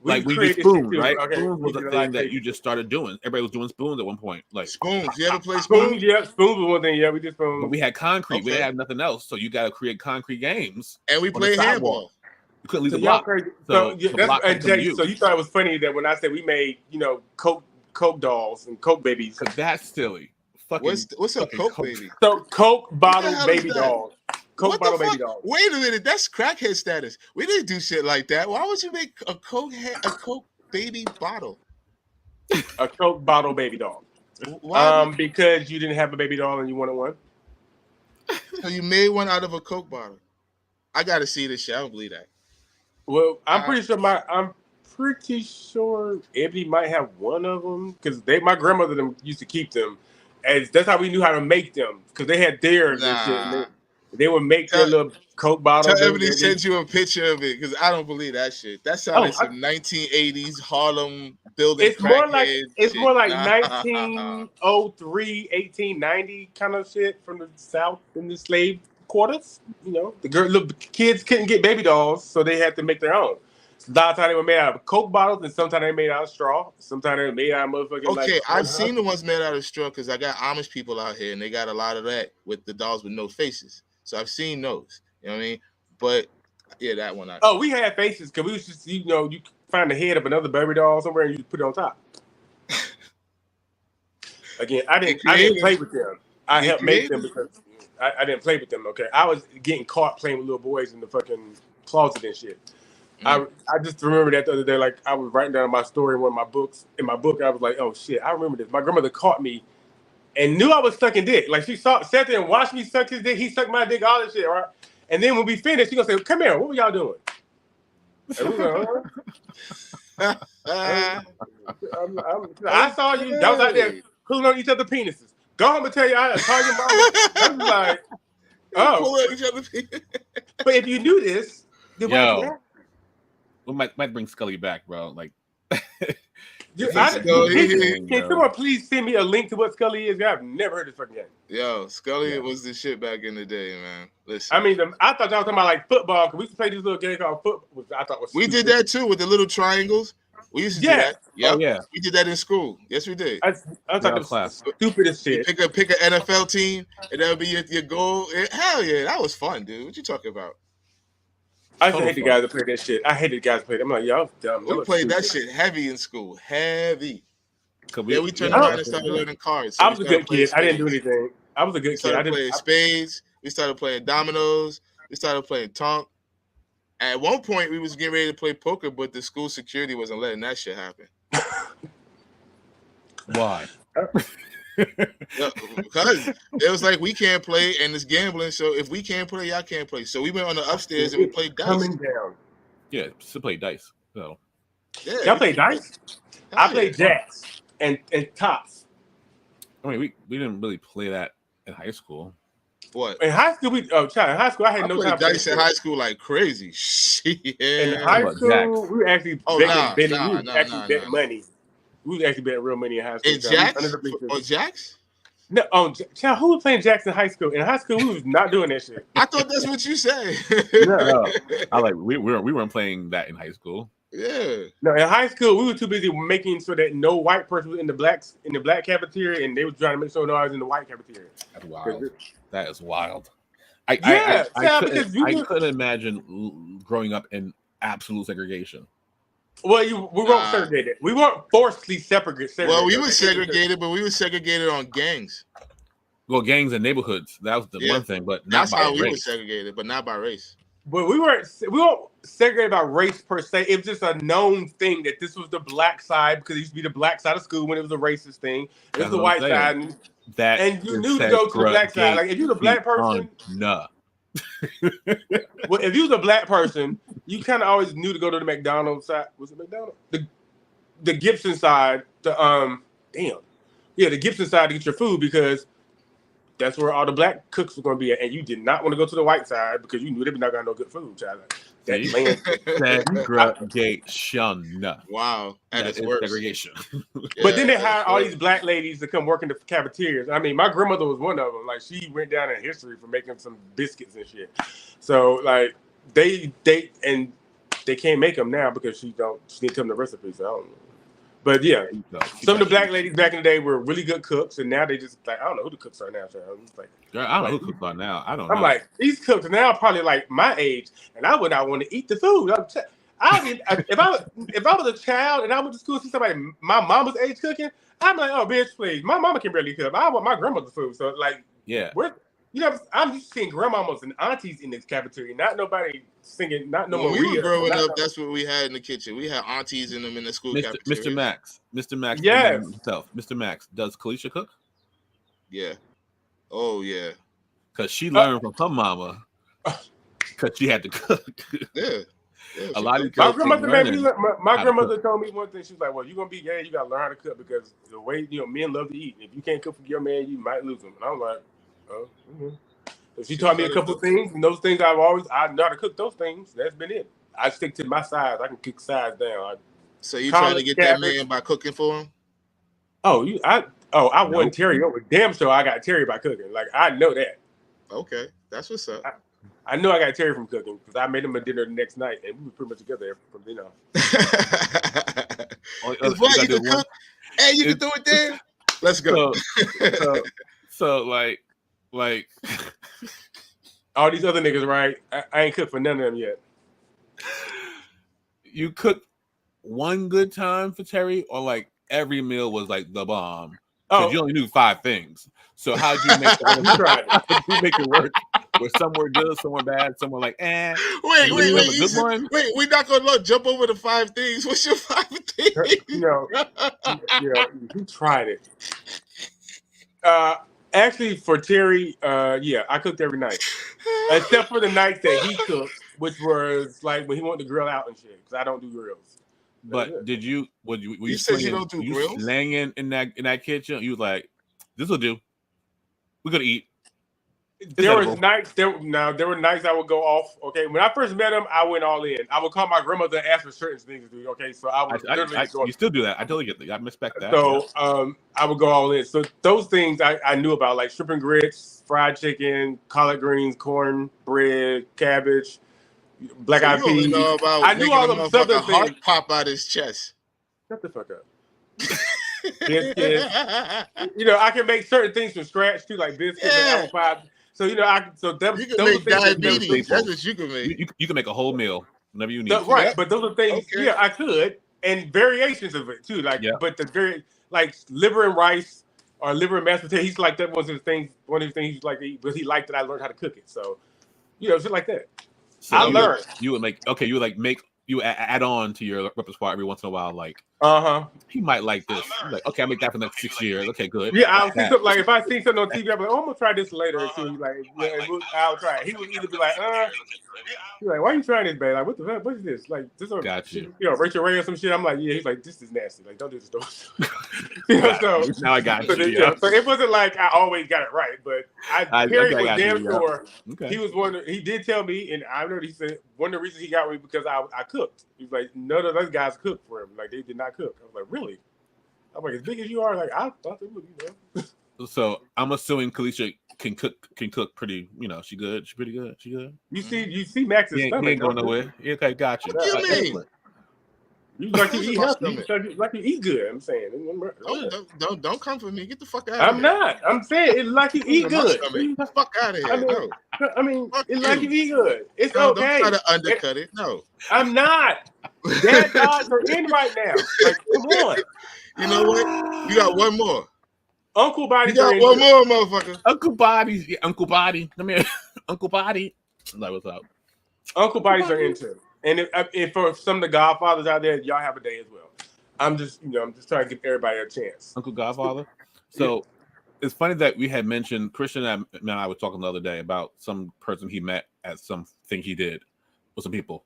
[SPEAKER 2] Like we did spoons, right? Okay. Spoons was a thing that you just started doing. Everybody was doing spoons at one point. Like
[SPEAKER 3] spoons. You ever play spoons?
[SPEAKER 1] Yeah, spoons was one thing. Yeah, we did spoons.
[SPEAKER 2] But we had concrete. Okay. We didn't have nothing else. So you got to create concrete games.
[SPEAKER 3] And we played handball.
[SPEAKER 2] You couldn't leave
[SPEAKER 1] So
[SPEAKER 2] the
[SPEAKER 1] y'all
[SPEAKER 2] block.
[SPEAKER 1] crazy.
[SPEAKER 2] So
[SPEAKER 1] Yeah,
[SPEAKER 2] the
[SPEAKER 1] that's
[SPEAKER 2] block
[SPEAKER 1] and
[SPEAKER 2] had to come to
[SPEAKER 1] Jay.
[SPEAKER 2] you.
[SPEAKER 1] So you thought it was funny that when I said we made, Coke dolls and Coke babies.
[SPEAKER 2] Because that's silly. Fucking
[SPEAKER 3] What's a
[SPEAKER 2] fucking
[SPEAKER 3] Coke baby?
[SPEAKER 1] So Coke
[SPEAKER 3] What the
[SPEAKER 1] bottle
[SPEAKER 3] hell is
[SPEAKER 1] baby
[SPEAKER 3] that?
[SPEAKER 1] dolls. Coke
[SPEAKER 3] What the
[SPEAKER 1] bottle
[SPEAKER 3] fuck?
[SPEAKER 1] baby dolls.
[SPEAKER 3] Wait a minute, that's crackhead status. We didn't do shit like that. Why would you make a Coke baby bottle?
[SPEAKER 1] A Coke bottle baby doll.
[SPEAKER 3] Why?
[SPEAKER 1] Because you didn't have a baby doll and you wanted one.
[SPEAKER 3] So you made one out of a Coke bottle. I gotta see this shit. I don't believe that.
[SPEAKER 1] Well, I'm pretty sure Ebony might have one of them because my grandmother them used to keep them, as that's how we knew how to make them because they had theirs and shit. And
[SPEAKER 3] Nah.
[SPEAKER 1] they would make their little Coke bottles.
[SPEAKER 3] Tell Ebony sent you a picture of it because I don't believe that shit. That sounds like some 1980s Harlem building.
[SPEAKER 1] It's more like
[SPEAKER 3] shit.
[SPEAKER 1] more like
[SPEAKER 3] Nah.
[SPEAKER 1] 1903, 1890 kind of shit from the South in the slave quarters. You know, the little kids couldn't get baby dolls, so they had to make their own. A lot of times they were made out of Coke bottles, and sometimes they made out of straw. Sometimes they were made out of motherfucking.
[SPEAKER 3] Okay,
[SPEAKER 1] like,
[SPEAKER 3] I've seen the ones made out of straw because I got Amish people out here, and they got a lot of that with the dolls with no faces. So I've seen those. You know what I mean? But yeah, that one.
[SPEAKER 1] We had faces because we was just you find the head of another baby doll somewhere and you put it on top. Again, I didn't play with them. I helped make them because I didn't play with them. Okay, I was getting caught playing with little boys in the fucking closet and shit. I just remember that the other day. Like I was writing down my story in one of my books. In my book, I was like, "Oh shit, I remember this." My grandmother caught me and knew I was sucking dick. Like she sat there and watched me suck his dick. He sucked my dick, all this shit, right? And then when we finished, she gonna say, "Come here, what were y'all doing?" And we were like, I saw you. That was out there pulling on each other's penises. Go home and tell your mama. I'm like, oh. But if you knew this, then why
[SPEAKER 2] we might bring Scully back, bro. Like,
[SPEAKER 1] can someone please send me a link to what Scully is? I've never heard this fucking game.
[SPEAKER 3] Yo, Scully was the shit back in the day, man. Listen,
[SPEAKER 1] I mean, I thought y'all were talking about like football because we used to play this little game called football. I thought was
[SPEAKER 3] we did that too with the little triangles. We used to do that. Yep.
[SPEAKER 2] Oh, yeah.
[SPEAKER 3] We did that in school. Yes, we did.
[SPEAKER 1] I thought it was stupidest shit.
[SPEAKER 3] You pick an NFL team, and that would be your goal. Hell yeah, that was fun, dude. What you talking about?
[SPEAKER 1] I hate the guys that play that shit. I hated the guys that played. I'm like, y'all dumb.
[SPEAKER 3] We played that shit heavy in school. Heavy. We turned around and started learning cards.
[SPEAKER 1] So I was a good kid. I didn't do anything. I was a good kid.
[SPEAKER 3] We started playing spades. We started playing dominoes. We started playing tonk. At one point, we was getting ready to play poker, but the school security wasn't letting that shit happen.
[SPEAKER 2] Why?
[SPEAKER 3] Because it was like we can't play and it's gambling. So if we can't play, y'all can't play. So we went on the upstairs and we played dice.
[SPEAKER 1] Coming down.
[SPEAKER 2] Yeah, to play dice. So
[SPEAKER 1] y'all play dice? I played jacks and tops.
[SPEAKER 2] I mean, we didn't really play that in high school.
[SPEAKER 3] What?
[SPEAKER 1] In high school, in high school, I had no time.
[SPEAKER 3] Dice in high school like crazy. Shit.
[SPEAKER 1] In high school, we were actually betting money. We was actually betting real money in high school.
[SPEAKER 3] In jacks? Or jacks?
[SPEAKER 1] No, child, who was playing jacks in high school? In high school, we was not doing that shit.
[SPEAKER 3] I thought that's what you said.
[SPEAKER 2] No, we weren't playing that in high school.
[SPEAKER 3] Yeah.
[SPEAKER 1] No, in high school, we were too busy making sure that no white person was in the black cafeteria, and they were trying to make sure no one was in the white cafeteria.
[SPEAKER 2] That's wild. That is wild. I couldn't imagine growing up in absolute segregation.
[SPEAKER 1] Well, we weren't segregated. We weren't forcibly segregated.
[SPEAKER 3] Well, we were segregated, but we were segregated on gangs.
[SPEAKER 2] Well, gangs and neighborhoods. That was the one thing, but not
[SPEAKER 3] that's
[SPEAKER 2] by
[SPEAKER 3] how
[SPEAKER 2] race.
[SPEAKER 3] We were segregated, but not by race.
[SPEAKER 1] But we weren't segregated by race per se. It was just a known thing that this was the black side because it used to be the black sid of school when it was a racist thing. It was the white side. And you knew to go to the black side. Like if you're the black person, well, if you was a black person, you kind of always knew to go to the McDonald's side. Was it McDonald's? The Gibson side. The Gibson side to get your food because that's where all the black cooks were going to be at, and you did not want to go to the white side because you knew they were not going to have no good food, child.
[SPEAKER 2] Segregation.
[SPEAKER 3] Wow, that is worse.
[SPEAKER 2] Segregation.
[SPEAKER 1] But then they hired all these black ladies to come work in the cafeterias. I mean, my grandmother was one of them. Like she went down in history for making some biscuits and shit. So like they can't make them now because she didn't tell them the recipe. So I don't know. But yeah, some of the black ladies back in the day were really good cooks, and now they just like I don't know who the cooks are now. So I'm just like,
[SPEAKER 2] girl, I don't know who cooks are now. I don't know.
[SPEAKER 1] I'm like these cooks are now probably like my age, and I would not want to eat the food. If I was a child and I went to school and see somebody my mama's age cooking, I'm like, oh bitch, please, my mama can barely cook. I want my grandmother's food. So like,
[SPEAKER 2] yeah,
[SPEAKER 1] I'm just seeing grandmamas and aunties in this cafeteria, not nobody singing, not no
[SPEAKER 3] when
[SPEAKER 1] Maria.
[SPEAKER 3] We were growing up, that's what we had in the kitchen. We had aunties in them in the school cafeteria.
[SPEAKER 2] Mr. Max,
[SPEAKER 1] yes,
[SPEAKER 2] Mr. Max, does Kalisha cook?
[SPEAKER 3] Yeah. Oh yeah.
[SPEAKER 2] Because she learned from her mama. Because she had to cook.
[SPEAKER 3] Yeah.
[SPEAKER 2] A lot of
[SPEAKER 1] my grandmother told me one thing. She was like, "Well, you're gonna be gay. You gotta learn how to cook because the way men love to eat. If you can't cook for your man, you might lose him." And I'm like, "Oh." Mm-hmm. So she taught me a couple of things, and those things I know how to cook. Those things. That's been it. I stick to my size. I can kick size down.
[SPEAKER 3] So you trying to get that man by cooking for him?
[SPEAKER 1] I won Terry over. Damn sure I got Terry by cooking. Like I know that.
[SPEAKER 3] Okay, that's what's up.
[SPEAKER 1] I know I got Terry from cooking because I made him a dinner the next night, and we were pretty much together from dinner.
[SPEAKER 3] You can cook, and you can do it there. Let's go.
[SPEAKER 2] So like
[SPEAKER 1] all these other niggas, right? I ain't cooked for none of them yet.
[SPEAKER 2] You cooked one good time for Terry, or like every meal was like the bomb? Because you only knew 5 things. So how'd you make you make it work? Where some were good, some were bad, some were like, eh.
[SPEAKER 3] Wait, we're not gonna jump over the 5 things. What's your 5 things?
[SPEAKER 1] He tried it. Actually, for Terry, I cooked every night, except for the nights that he cooked, which was like when he wanted to grill out and shit. Because I don't do grills.
[SPEAKER 2] But did you? Were you
[SPEAKER 3] said you don't do grills?
[SPEAKER 2] Laying in that kitchen, you was like, "This will do. We're gonna eat."
[SPEAKER 1] There were nights I would go off. Okay, when I first met him, I went all in. I would call my grandmother and ask for certain things to do. Okay, so I would
[SPEAKER 2] you still do that. I totally get that. I respect that.
[SPEAKER 1] So I would go all in. So those things I knew about, like shrimp and grits, fried chicken, collard greens, corn, bread, cabbage, black eyed peas. I knew all them southern things.
[SPEAKER 3] Heart pop out his chest.
[SPEAKER 1] Shut the fuck up. Biscuits. I can make certain things from scratch too, like biscuits and apple pie. So
[SPEAKER 3] you can make diabetes. That's what you can make.
[SPEAKER 2] You can make a whole meal whenever you need.
[SPEAKER 1] Right, but those are things. Okay. Yeah, I could, and variations of it too. Like, but the liver and rice or liver and mashed potato. He's like that. One of his things he liked to eat, but he liked that I learned how to cook it. So, shit like that.
[SPEAKER 2] So
[SPEAKER 1] I learned.
[SPEAKER 2] You would add on to your repertoire every once in a while, like, he might like this. Like, okay, I'll make that for the next 6 years. Okay, good.
[SPEAKER 1] Yeah, I'll see something, like if I see something on TV, I'm like, I'm gonna try this later. So he's like, I'll try it. He would either be like, he's like, why are you trying this, babe? Like, what the fuck? What is this? Like, this is Rachel Ray or some shit. I'm like, yeah. He's like, this is nasty. Like, don't do this stuff. So
[SPEAKER 2] now I got
[SPEAKER 1] you. So it wasn't like I always got it right, but Perry was damn sure. He was one. He did tell me, and I know he said one of the reasons he got me because I cooked. He was like, none of those guys cooked for him. Like, they did not cook. I was like, really? I'm like, as big as you are, like, I thought they would,
[SPEAKER 2] So I'm assuming Kalisha can cook pretty, she good. She pretty good. She good.
[SPEAKER 1] You see Max's stomach.
[SPEAKER 2] He ain't going nowhere. Okay, gotcha.
[SPEAKER 3] What do you mean?
[SPEAKER 1] You like you eat healthy. Like you eat good. I'm saying.
[SPEAKER 3] Don't come for me. Get the fuck out of
[SPEAKER 1] here.
[SPEAKER 3] I'm
[SPEAKER 1] not. I'm saying it's like you eat good.
[SPEAKER 3] Get the fuck out of here.
[SPEAKER 1] I mean it's like you eat good. It's okay.
[SPEAKER 3] Don't try to undercut it. No.
[SPEAKER 1] I'm not. Dad gods are in right now. Like, come on.
[SPEAKER 3] You know what? You got one more.
[SPEAKER 1] Uncle Body.
[SPEAKER 3] You got one more, motherfucker.
[SPEAKER 2] Uncle Body. Uncle Body. Come here. Uncle Body. Like, what's up?
[SPEAKER 1] Uncle Bodies are into it. And if for some of the Godfathers out there, y'all have a day as well. I'm just trying to give everybody a chance.
[SPEAKER 2] Uncle Godfather. So it's funny that we had mentioned Christian and I were talking the other day about some person he met at something he did with some people,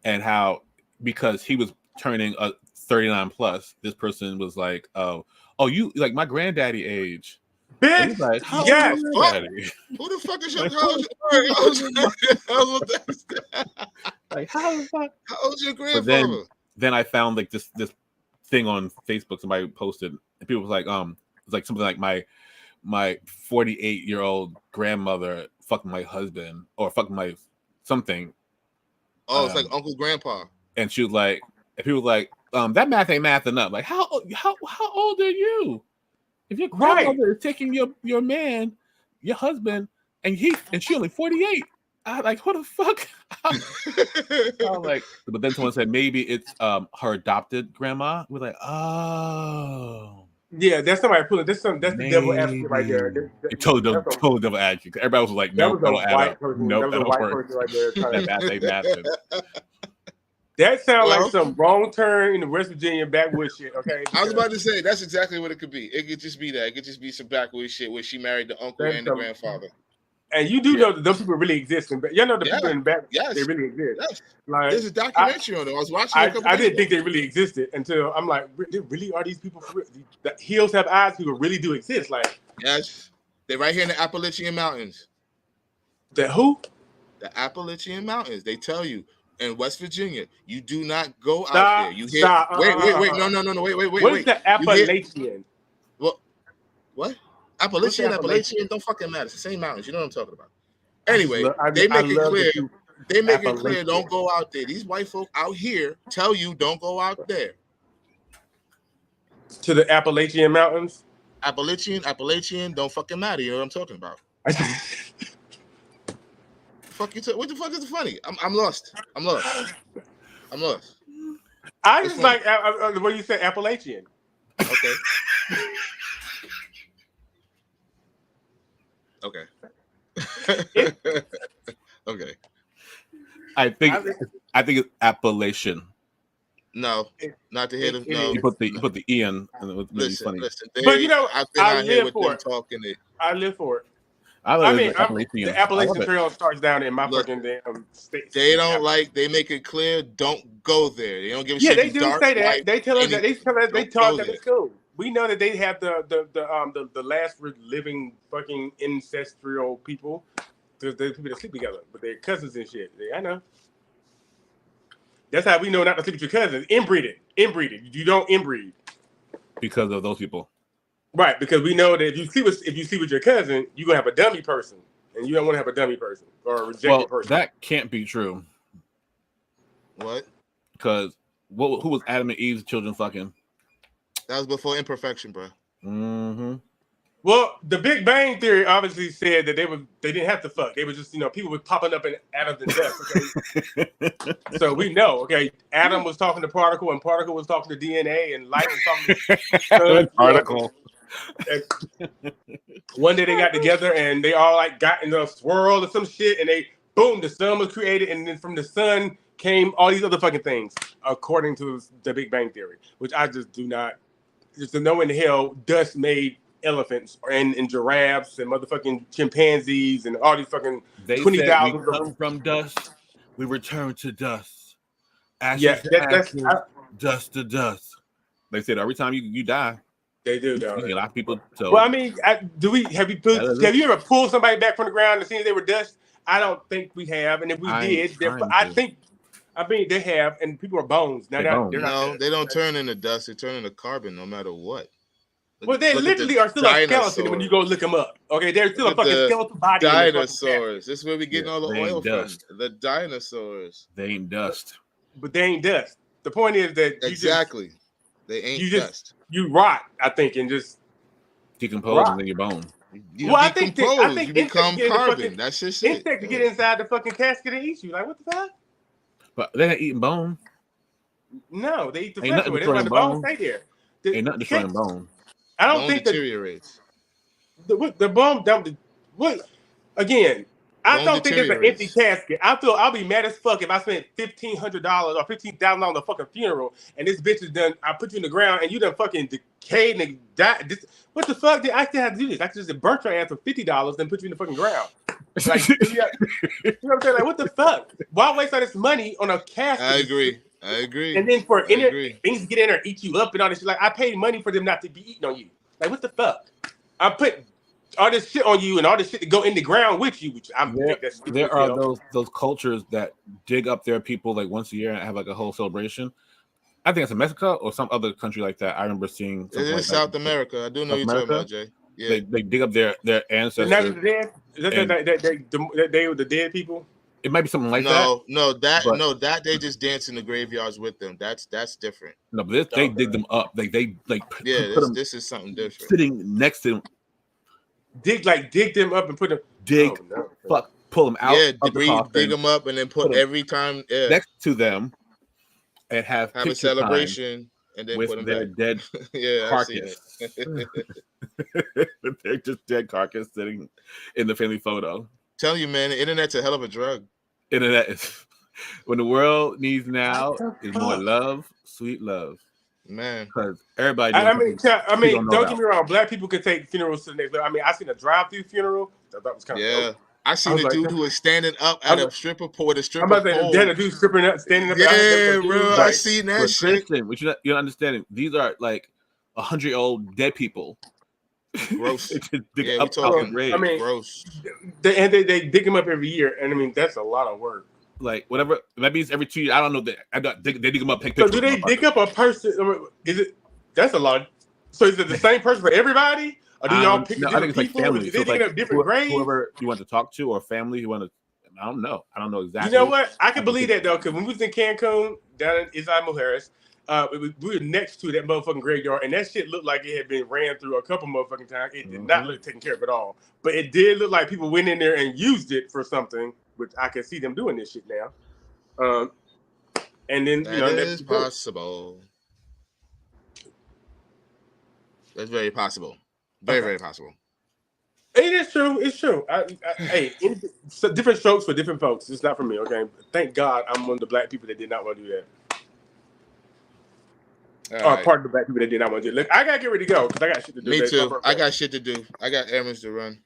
[SPEAKER 2] and how because he was turning 39 plus, this person was like, "Oh, you like my granddaddy age."
[SPEAKER 1] Bitch,
[SPEAKER 2] like,
[SPEAKER 1] yes.
[SPEAKER 3] Who the fuck is your
[SPEAKER 2] like, how
[SPEAKER 3] old's your grandfather?
[SPEAKER 2] But then I found like this thing on Facebook somebody posted, and people was like, it's like something like my 48-year-old grandmother fucked my husband or fucked my something.
[SPEAKER 3] Oh, it's like Uncle Grandpa.
[SPEAKER 2] And she was like, And people like, that math ain't mathing up. Like, how old are you? If your grandmother is taking your man, your husband, and she only 48. I like, what the fuck? I was like, but then someone said maybe it's her adopted grandma. We're like, oh.
[SPEAKER 1] Yeah, that's somebody pulling. That's the devil advocate right there.
[SPEAKER 2] Totally devil advocate. Everybody was like, no,
[SPEAKER 1] that was
[SPEAKER 2] that'll
[SPEAKER 1] a
[SPEAKER 2] add
[SPEAKER 1] white
[SPEAKER 2] up.
[SPEAKER 1] person.
[SPEAKER 2] Nope,
[SPEAKER 1] That was a white person right there.
[SPEAKER 2] That math ain't mathing.
[SPEAKER 1] That sounds like some wrong turn in the West Virginia backwoods shit. Okay,
[SPEAKER 3] I was about to say that's exactly what it could be. It could just be that. It could just be some backwoods shit where she married the uncle and the grandfather.
[SPEAKER 1] And you do know that those people really exist. You know the people in the back, they really exist.
[SPEAKER 3] Yes.
[SPEAKER 1] Like,
[SPEAKER 3] there's a documentary on them. I was watching it a couple
[SPEAKER 1] I
[SPEAKER 3] days
[SPEAKER 1] didn't
[SPEAKER 3] ago.
[SPEAKER 1] think they really existed until I'm like, really are these people for real? The Hills Have Eyes people really do exist. Like,
[SPEAKER 3] yes, they're right here in the Appalachian Mountains.
[SPEAKER 1] The who?
[SPEAKER 3] The Appalachian Mountains. They tell you in West Virginia, you do not go out there. You hear? Wait. No. Wait.
[SPEAKER 1] What is the Appalachian?
[SPEAKER 3] What? Appalachian don't fucking matter. It's the same mountains. You know what I'm talking about. Anyway, they make it clear. They make it clear. Don't go out there. These white folk out here tell you don't go out there.
[SPEAKER 1] To the Appalachian Mountains.
[SPEAKER 3] Appalachian don't fucking matter. You know what I'm talking about. Fuck you. What the fuck is funny? I'm lost. I
[SPEAKER 1] just like when you say Appalachian.
[SPEAKER 3] Okay. Okay. Okay.
[SPEAKER 2] I think it's Appalachian.
[SPEAKER 3] No, not to hit him. No,
[SPEAKER 2] you put the E in, and it was really funny.
[SPEAKER 3] Listen.
[SPEAKER 1] But you know, I live for it.
[SPEAKER 3] Talking it.
[SPEAKER 1] I live for it.
[SPEAKER 2] The
[SPEAKER 1] Appalachian Trail starts down in my fucking damn state.
[SPEAKER 3] They don't like. They make it clear. Don't go there. They don't give a shit.
[SPEAKER 1] Yeah, they do say that. They tell us that. They taught that it's cool. We know that they have the last living fucking ancestral people. There's people that sleep together, but they're cousins and shit. I know. That's how we know not to sleep with your cousins. Inbreeding. You don't inbreed
[SPEAKER 2] because of those people.
[SPEAKER 1] Right, because we know that if you sleep with your cousin, you're gonna have a dummy person, and you don't want to have a dummy person or a rejected person.
[SPEAKER 2] That can't be true.
[SPEAKER 3] What?
[SPEAKER 2] Because who was Adam and Eve's children fucking?
[SPEAKER 3] That was before imperfection, bro.
[SPEAKER 2] Mm-hmm.
[SPEAKER 1] Well, the Big Bang Theory obviously said that they didn't have to fuck. They were just, people were popping up in atoms and dust. Okay? So we know, okay, Adam was talking to Particle, and Particle was talking to DNA, and Light was talking to
[SPEAKER 2] Particle.
[SPEAKER 1] And one day they got together and they all like got in a swirl or some shit, and the sun was created, and then from the sun came all these other fucking things, according to the Big Bang Theory, which I just do not. Just to know in the hell dust made elephants and giraffes and motherfucking chimpanzees and all these fucking 20,000.
[SPEAKER 2] We come from dust, we return to dust. Ashes dust to dust. They said every time you die.
[SPEAKER 1] They do, though.
[SPEAKER 2] A lot of people. So.
[SPEAKER 1] Well, I mean, have you ever pulled somebody back from the ground and seen they were dust? I don't think we have, and if we did, they have, and people are bones. Now
[SPEAKER 3] they don't turn into dust; they turn into carbon, no matter what.
[SPEAKER 1] Well, they literally are still a skeleton when you go look them up. Okay, they're still a fucking skeleton body.
[SPEAKER 3] Dinosaurs. This is where we getting all the oil from. The dinosaurs.
[SPEAKER 2] They ain't dust.
[SPEAKER 1] But they ain't dust. The point is that
[SPEAKER 3] they ain't dust.
[SPEAKER 1] You rot, I think, and just
[SPEAKER 2] decompose and then your bone.
[SPEAKER 1] I think
[SPEAKER 3] you become carbon. That's just it.
[SPEAKER 1] Insect to get inside the fucking casket and eat you. Like, what the fuck?
[SPEAKER 2] But they're not eating bone.
[SPEAKER 1] No, they eat the flesh. That's why the bones stay there.
[SPEAKER 2] Ain't nothing destroying bone.
[SPEAKER 1] I don't think
[SPEAKER 3] deteriorates.
[SPEAKER 1] The bone don't. What again? I don't think it's an empty casket. I'll be mad as fuck if I spent $1,500 or $15,000 on a fucking funeral and this bitch is done. I put you in the ground and you done fucking decayed and died. What the fuck? I still have to do this. I could just burn your ass for $50 and put you in the fucking ground. Like, you know what I'm saying? Like, what the fuck? Why waste all this money on a casket?
[SPEAKER 3] I agree.
[SPEAKER 1] And then for things to get in there, eat you up and all this shit. Like, I paid money for them not to be eating on you. Like, what the fuck? I put all this shit on you and all this shit to go in the ground with you, which
[SPEAKER 2] there are those cultures that dig up their people like once a year and have like a whole celebration. I think it's in Mexico or some other country like that. I remember seeing.
[SPEAKER 3] It is South America. I do know you're talking about, Jay. Yeah.
[SPEAKER 2] They dig up their ancestors.
[SPEAKER 1] Is that the dead people?
[SPEAKER 2] It might be something like that.
[SPEAKER 3] No, that they just dance in the graveyards with them. That's different.
[SPEAKER 2] No, but they dig them up. They
[SPEAKER 3] This is something different.
[SPEAKER 2] Sitting next to them.
[SPEAKER 1] Dig them up and put them.
[SPEAKER 2] Pull them out.
[SPEAKER 3] Yeah, dig them up and then put every time
[SPEAKER 2] next to them, and have
[SPEAKER 3] a celebration and then
[SPEAKER 2] with
[SPEAKER 3] put them
[SPEAKER 2] their
[SPEAKER 3] back.
[SPEAKER 2] dead carcass. They're just dead carcass sitting in the family photo.
[SPEAKER 3] Tell you, man, the internet's a hell of a drug.
[SPEAKER 2] Internet is when the world needs now is more love, sweet love.
[SPEAKER 3] Man,
[SPEAKER 2] because everybody.
[SPEAKER 1] Don't get me wrong. Black people can take funerals to the next level. I mean, I seen a drive-through funeral. That was kind of dope.
[SPEAKER 3] I seen a dude who was standing up at a stripper pole with a stripper pole.
[SPEAKER 1] I'm about to say, a dude standing up.
[SPEAKER 3] Yeah, bro, I seen that shit.
[SPEAKER 2] But you're not understanding. These are like 100-year-old dead people.
[SPEAKER 3] Gross.
[SPEAKER 2] We're talking.
[SPEAKER 1] I mean,
[SPEAKER 3] gross.
[SPEAKER 1] They dig them up every year, and I mean that's a lot of work.
[SPEAKER 2] Like whatever that means every 2 years. I don't know that. They dig them up. Take
[SPEAKER 1] so do they dig up a person? Is it? That's a lot. So is it the same person for everybody? Or do y'all pick different people? Like family. They dig up different graves?
[SPEAKER 2] Whoever you want to talk to or family you want to. I don't know. I don't know exactly.
[SPEAKER 1] You know what? I can believe that though, because when we was in Cancun down in Isla Harris, we were next to that motherfucking graveyard, and that shit looked like it had been ran through a couple motherfucking times. It did not look taken care of at all, but it did look like people went in there and used it for something, which I can see them doing this shit now. And then
[SPEAKER 3] that is possible. That's very possible. Very possible.
[SPEAKER 1] It is true. It's true. Hey, different strokes for different folks. It's not for me. Okay. Thank God I'm one of the black people that did not want to do that. Part of the black people that did not want to do it. Look, I gotta get ready to go because I got shit to do.
[SPEAKER 3] Me too. I got shit to do. I got errands to run.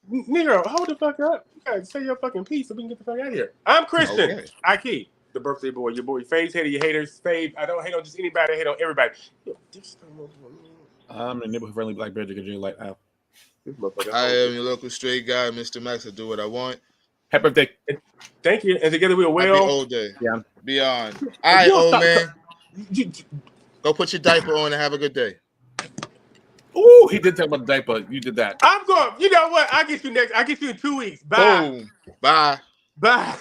[SPEAKER 1] Nigga, hold the fuck up. You gotta say your fucking piece so we can get the fuck out of here. I'm Xtian Aki, the birthday boy. Your boy Fave's hater, your haters. Fave. I don't hate on just anybody. I hate on everybody.
[SPEAKER 2] I'm the neighborhood friendly black bear that can drink like Al.
[SPEAKER 3] I am your local straight guy, Mr. Max. I do what I want.
[SPEAKER 2] Happy birthday.
[SPEAKER 1] Thank you. And together we're well.
[SPEAKER 3] Happy old day. Yeah. Beyond. All right, old man. Go put your diaper on and have a good day.
[SPEAKER 2] Ooh, he did talk about the diaper. You did that.
[SPEAKER 1] I'm going. You know what? I'll get you next. I'll get you in 2 weeks. Bye.
[SPEAKER 3] Boom. Bye.
[SPEAKER 1] Bye.